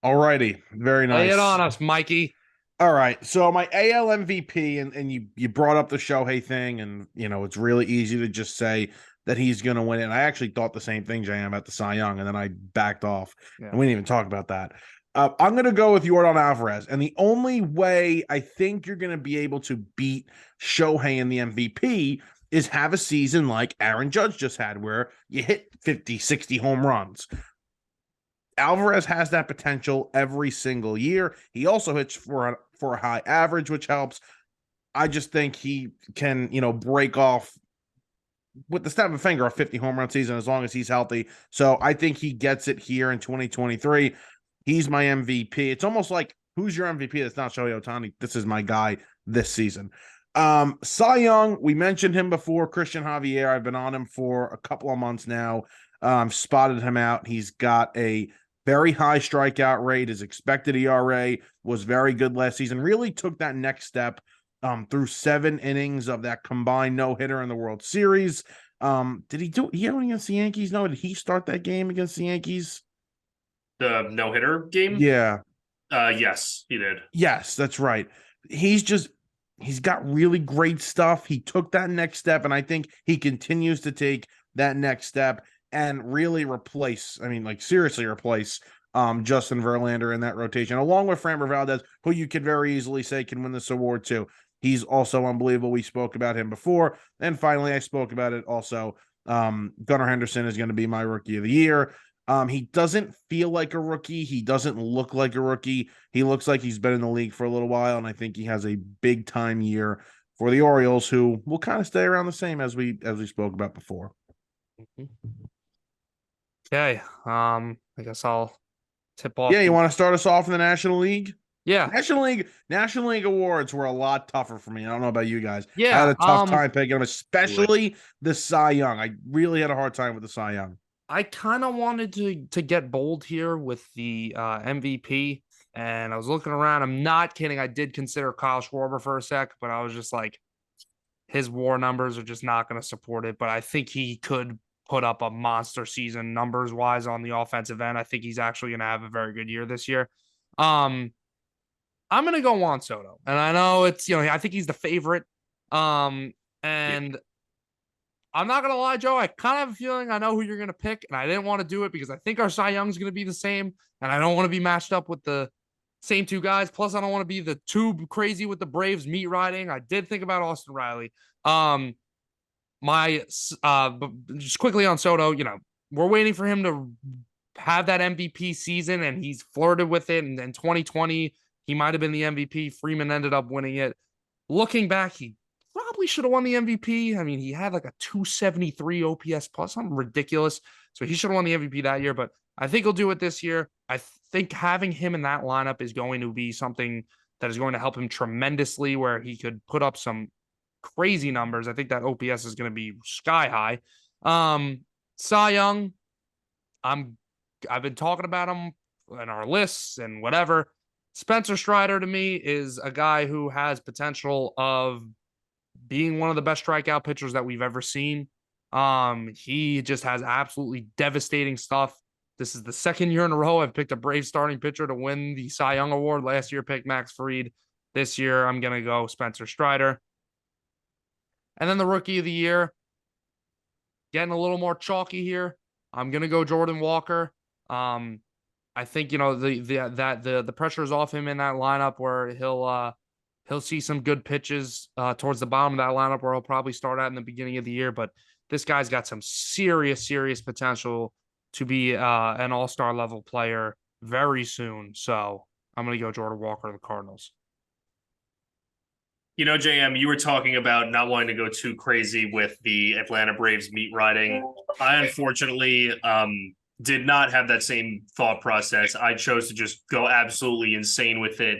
All righty. Very nice. Lay it on us, Mikey. All right. So my AL MVP, and you brought up the Shohei thing, and, it's really easy to just say that he's going to win it. And I actually thought the same thing, JM, about the Cy Young, and then I backed off. Yeah. And we didn't even talk about that. I'm going to go with Yordan Alvarez. And the only way I think you're going to be able to beat Shohei in the MVP is have a season like Aaron Judge just had, where you hit 50, 60 home runs. Alvarez has that potential every single year. He also hits for a high average, which helps. I just think he can, break off with the snap of a finger a 50 home run season as long as he's healthy. So I think he gets it here in 2023. He's my MVP. It's almost like, who's your MVP that's not Shohei Ohtani? This is my guy this season. Cy Young, we mentioned him before, Christian Javier. I've been on him for a couple of months now. Spotted him out. He's got a very high strikeout rate. His expected ERA was very good last season. Really took that next step through 7 innings of that combined no-hitter in the World Series. Did he do it against the Yankees? No, did he start that game against the Yankees? The no-hitter game? Yeah. Yes, he did. Yes, that's right. He's got really great stuff. He took that next step, and I think he continues to take that next step. and really replace, seriously replace Justin Verlander in that rotation, along with Framber Valdez, who you could very easily say can win this award too. He's also unbelievable. We spoke about him before. And finally, I spoke about it also. Gunnar Henderson is going to be my rookie of the year. He doesn't feel like a rookie. He doesn't look like a rookie. He looks like he's been in the league for a little while, and I think he has a big time year for the Orioles, who will kind of stay around the same as we spoke about before. Okay. I guess I'll tip off. Yeah, you want to start us off in the National League? Yeah. National League awards were a lot tougher for me. I don't know about you guys. Yeah. I had a tough time picking them, especially the Cy Young. I really had a hard time with the Cy Young. I kind of wanted to get bold here with the MVP, and I was looking around. I'm not kidding. I did consider Kyle Schwarber for a sec, but I was just like, his WAR numbers are just not going to support it. But I think he could put up a monster season numbers wise on the offensive end. I think he's actually going to have a very good year this year. I'm going to go Juan Soto, and I know it's, I think he's the favorite. And I'm not going to lie, Joe, I kind of have a feeling I know who you're going to pick, and I didn't want to do it because I think our Cy Young's going to be the same, and I don't want to be matched up with the same two guys. Plus, I don't want to be the too crazy with the Braves meat riding. I did think about Austin Riley. Just quickly on Soto, we're waiting for him to have that MVP season, and he's flirted with it. And in 2020, he might have been the MVP. Freeman ended up winning it. Looking back, he probably should have won the MVP. I mean, he had like a 273 OPS plus, something ridiculous. So he should have won the MVP that year, but I think he'll do it this year. I think having him in that lineup is going to be something that is going to help him tremendously, where he could put up some crazy numbers. I think that OPS is going to be sky high. Cy Young, I've been talking about him in our lists and whatever. Spencer Strider to me is a guy who has potential of being one of the best strikeout pitchers that we've ever seen. He just has absolutely devastating stuff. This is the second year in a row I've picked a Brave starting pitcher to win the Cy Young Award. Last year, picked Max Fried. This year, I'm going to go Spencer Strider. And then the Rookie of the Year, getting a little more chalky here. I'm going to go Jordan Walker. I think, the pressure is off him in that lineup where he'll see some good pitches towards the bottom of that lineup where he'll probably start at in the beginning of the year. But this guy's got some serious potential to be an all-star level player very soon. So I'm going to go Jordan Walker of the Cardinals. JM, you were talking about not wanting to go too crazy with the Atlanta Braves meat riding. I unfortunately did not have that same thought process. I chose to just go absolutely insane with it.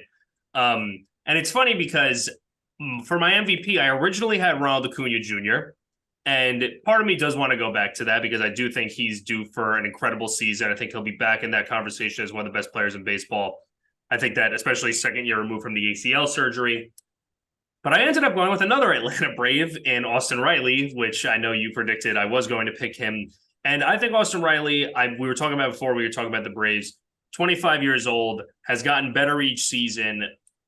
And it's funny because for my MVP, I originally had Ronald Acuna Jr., and part of me does want to go back to that because I do think he's due for an incredible season. I think he'll be back in that conversation as one of the best players in baseball. I think that especially second year removed from the ACL surgery. But I ended up going with another Atlanta Brave in Austin Riley, which I know you predicted I was going to pick him. And I think Austin Riley, we were talking about before we were talking about the Braves, 25 years old, has gotten better each season.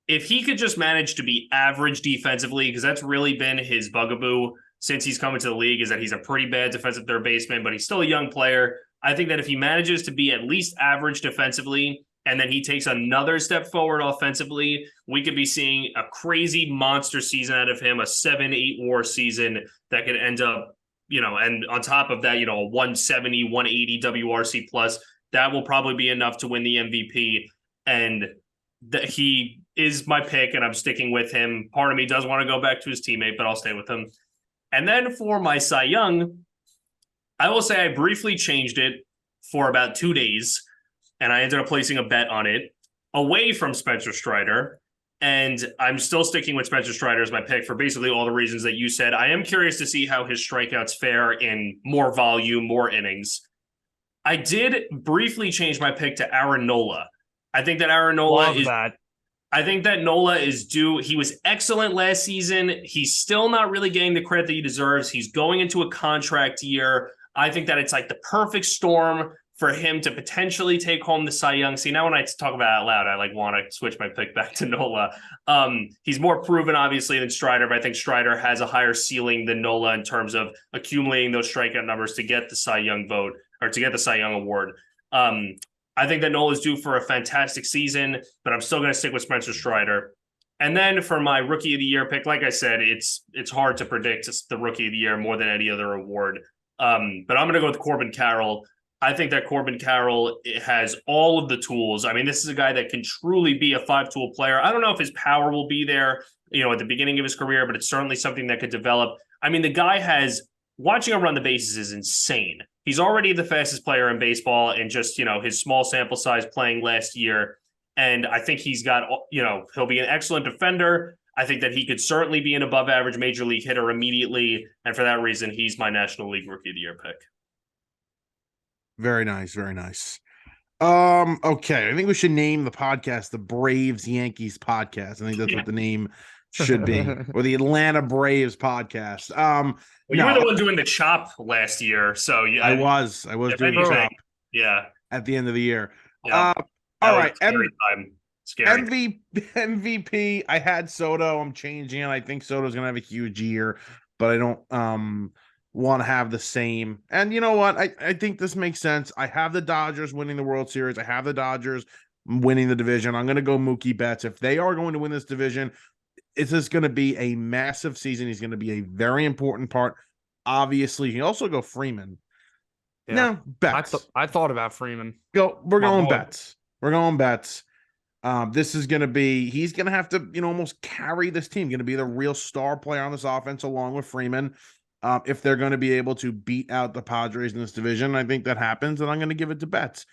If he could just manage to be average defensively, because that's really been his bugaboo since he's come into the league, is that he's a pretty bad defensive third baseman, but he's still a young player. I think that if he manages to be at least average defensively, and then he takes another step forward offensively, we could be seeing a crazy monster season out of him, a 7-8 WAR season that could end up, and on top of that, a 170, 180 WRC plus. That will probably be enough to win the MVP. And he is my pick, and I'm sticking with him. Part of me does want to go back to his teammate, but I'll stay with him. And then for my Cy Young, I will say I briefly changed it for about 2 days, and I ended up placing a bet on it away from Spencer Strider. And I'm still sticking with Spencer Strider as my pick for basically all the reasons that you said. I am curious to see how his strikeouts fare in more volume, more innings. I did briefly change my pick to Aaron Nola. I think that Aaron Nola I think that Nola is due. He was excellent last season. He's still not really getting the credit that he deserves. He's going into a contract year. I think that it's like the perfect storm for him to potentially take home the Cy Young. See, now when I talk about it out loud, I like want to switch my pick back to Nola. He's more proven, obviously, than Strider, but I think Strider has a higher ceiling than Nola in terms of accumulating those strikeout numbers to get the Cy Young vote or to get the Cy Young award. I think that Nola's due for a fantastic season, but I'm still going to stick with Spencer Strider. And then for my Rookie of the Year pick, like I said, it's hard to predict the Rookie of the Year more than any other award. But I'm going to go with Corbin Carroll. I think that Corbin Carroll has all of the tools. I mean, this is a guy that can truly be a 5-tool player. I don't know if his power will be there, at the beginning of his career, but it's certainly something that could develop. I mean, the guy watching him run the bases is insane. He's already the fastest player in baseball and just, his small sample size playing last year. And I think he's got, he'll be an excellent defender. I think that he could certainly be an above average major league hitter immediately. And for that reason, he's my National League Rookie of the Year pick. Very nice, very nice. Okay, I think we should name the podcast the Braves Yankees podcast. I think that's what the name should be, or the Atlanta Braves podcast. You were the one doing the chop last year, so yeah, I was doing the chop. Yeah, at the end of the year. Yeah. All right, scary. MVP. I had Soto. I'm changing it. I think Soto's gonna have a huge year, but I don't want to have the same. And you know what? I think this makes sense. I have the Dodgers winning the World Series. I have the Dodgers winning the division. I'm going to go Mookie Betts. If they are going to win this division, it's just going to be a massive season. He's going to be a very important part. Obviously, you can also go Freeman. Yeah. No, Betts. I thought about Freeman. We're going Betts. We're going Betts. This is going to be, he's going to have to, almost carry this team. Going to be the real star player on this offense along with Freeman. If they're going to be able to beat out the Padres in this division, I think that happens, and I'm going to give it to Betts.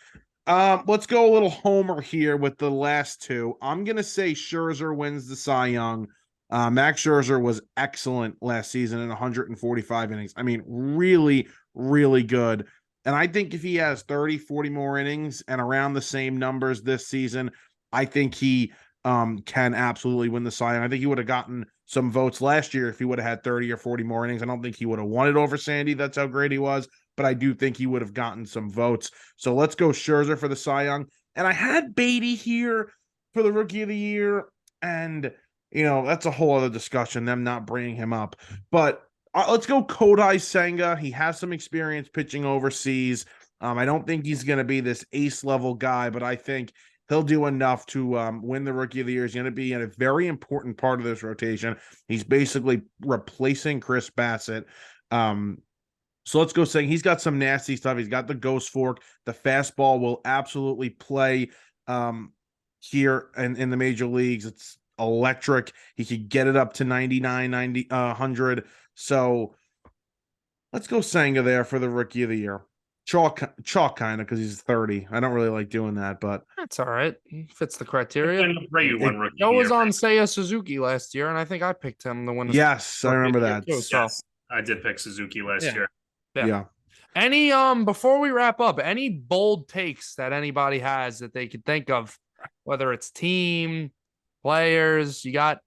Let's go a little homer here with the last two. I'm going to say Scherzer wins the Cy Young. Max Scherzer was excellent last season in 145 innings. I mean, really, really good. And I think if he has 30, 40 more innings and around the same numbers this season, I think he can absolutely win the Cy Young. I think he would have gotten some votes last year if he would have had 30 or 40 more innings. I don't think he would have won it over Sandy. That's how great he was. But I do think he would have gotten some votes. So let's go Scherzer for the Cy Young. And I had Beatty here for the Rookie of the Year. And, that's a whole other discussion, them not bringing him up. But let's go Kodai Senga. He has some experience pitching overseas. I don't think he's going to be this ace-level guy, but I think he'll do enough to win the Rookie of the Year. He's going to be in a very important part of this rotation. He's basically replacing Chris Bassett. So let's go saying he's got some nasty stuff. He's got the ghost fork. The fastball will absolutely play here in the major leagues. It's electric. He could get it up to 99, 90, 100. So let's go Senga there for the Rookie of the Year. Chalk kind of because he's 30. I don't really like doing that, but that's all right. He fits the criteria. Joe was on Seiya Suzuki last year, and I think I picked him to win. Yes, I remember that. Yes, I did pick Suzuki last year. Yeah. Any before we wrap up, any bold takes that anybody has that they could think of, whether it's team, players, you got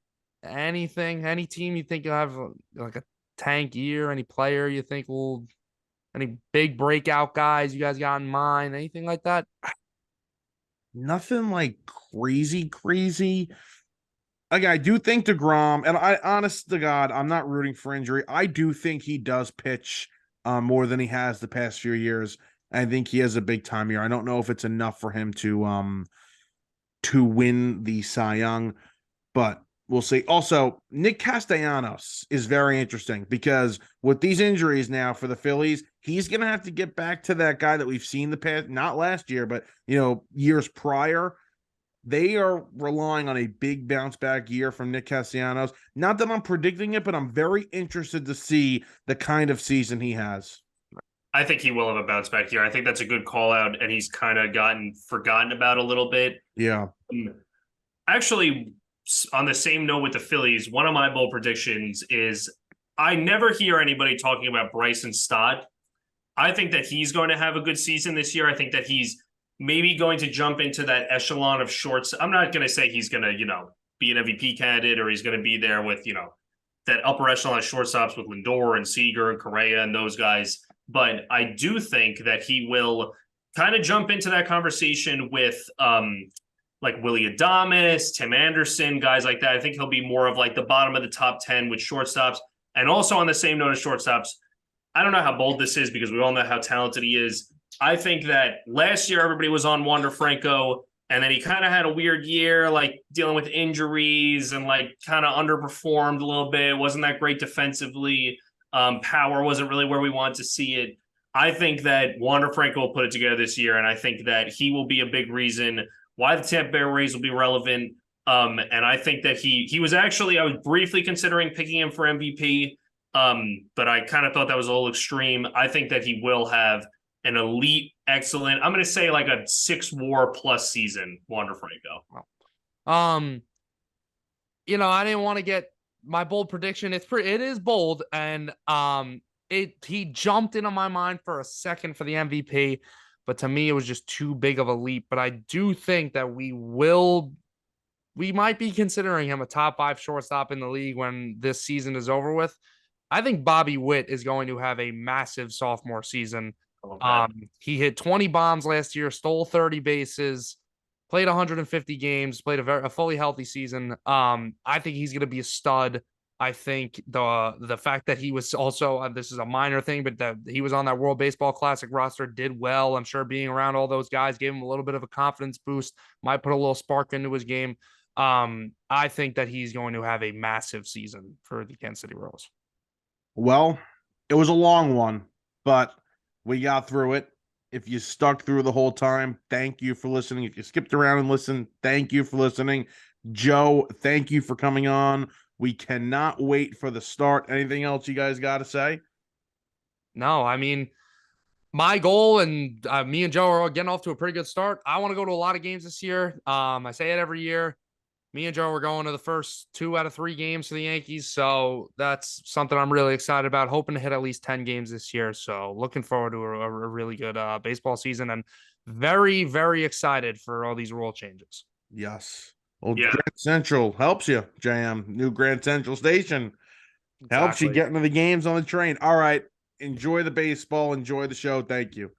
anything, any team you think you'll have like a tank year, any player you think will. Any big breakout guys you guys got in mind? Anything like that? Nothing like crazy. Like, I do think DeGrom, and I, honest to God, I'm not rooting for injury. I do think he does pitch more than he has the past few years. I think he has a big time year. I don't know if it's enough for him to win the Cy Young, but we'll see. Also, Nick Castellanos is very interesting because with these injuries now for the Phillies, he's going to have to get back to that guy that we've seen the past, not last year, but, years prior. They are relying on a big bounce back year from Nick Castellanos. Not that I'm predicting it, but I'm very interested to see the kind of season he has. I think he will have a bounce back year. I think that's a good call out, and he's kind of gotten forgotten about a little bit. Yeah. Actually, on the same note with the Phillies, one of my bold predictions is I never hear anybody talking about Bryson Stott. I think that he's going to have a good season this year. I think that he's maybe going to jump into that echelon of shorts. I'm not going to say he's going to, be an MVP candidate or he's going to be there with, that upper echelon of shortstops with Lindor and Seager and Correa and those guys. But I do think that he will kind of jump into that conversation with like Willie Adames, Tim Anderson, guys like that. I think he'll be more of like the bottom of the top 10 with shortstops. And also on the same note as shortstops, I don't know how bold this is because we all know how talented he is. I think that last year everybody was on Wander Franco, and then he kind of had a weird year, like dealing with injuries and like kind of underperformed a little bit. Wasn't that great defensively. Power wasn't really where we wanted to see it. I think that Wander Franco will put it together this year, and I think that he will be a big reason why the Tampa Bay Rays will be relevant. And I think that he was actually, I was briefly considering picking him for MVP, but I kind of thought that was a little extreme. I think that he will have an elite, excellent, I'm going to say like a 6-WAR plus season, Wander Franco. I didn't want to get my bold prediction. It is bold, and he jumped into my mind for a second for the MVP, but to me it was just too big of a leap. But I do think that we might be considering him a top 5 shortstop in the league when this season is over with. I think Bobby Witt is going to have a massive sophomore season. He hit 20 bombs last year, stole 30 bases, played 150 games, played a fully healthy season. I think he's going to be a stud. I think the fact that he was also, this is a minor thing, but that he was on that World Baseball Classic roster did well. I'm sure being around all those guys gave him a little bit of a confidence boost, might put a little spark into his game. I think that he's going to have a massive season for the Kansas City Royals. Well, it was a long one, but we got through it. If you stuck through the whole time, thank you for listening. If you skipped around and listened, thank you for listening. Joe, thank you for coming on. We cannot wait for the start. Anything else you guys got to say? No, I mean, my goal, and me and Joe are getting off to a pretty good start. I want to go to a lot of games this year. I say it every year. Me and Joe are going to the first 2 out of 3 games for the Yankees, so that's something I'm really excited about. Hoping to hit at least 10 games this year, so looking forward to a really good baseball season, and very, very excited for all these rule changes. Yes. Well, yeah. Grand Central helps you, JM. New Grand Central Station helps you get into the games on the train. All right. Enjoy the baseball. Enjoy the show. Thank you.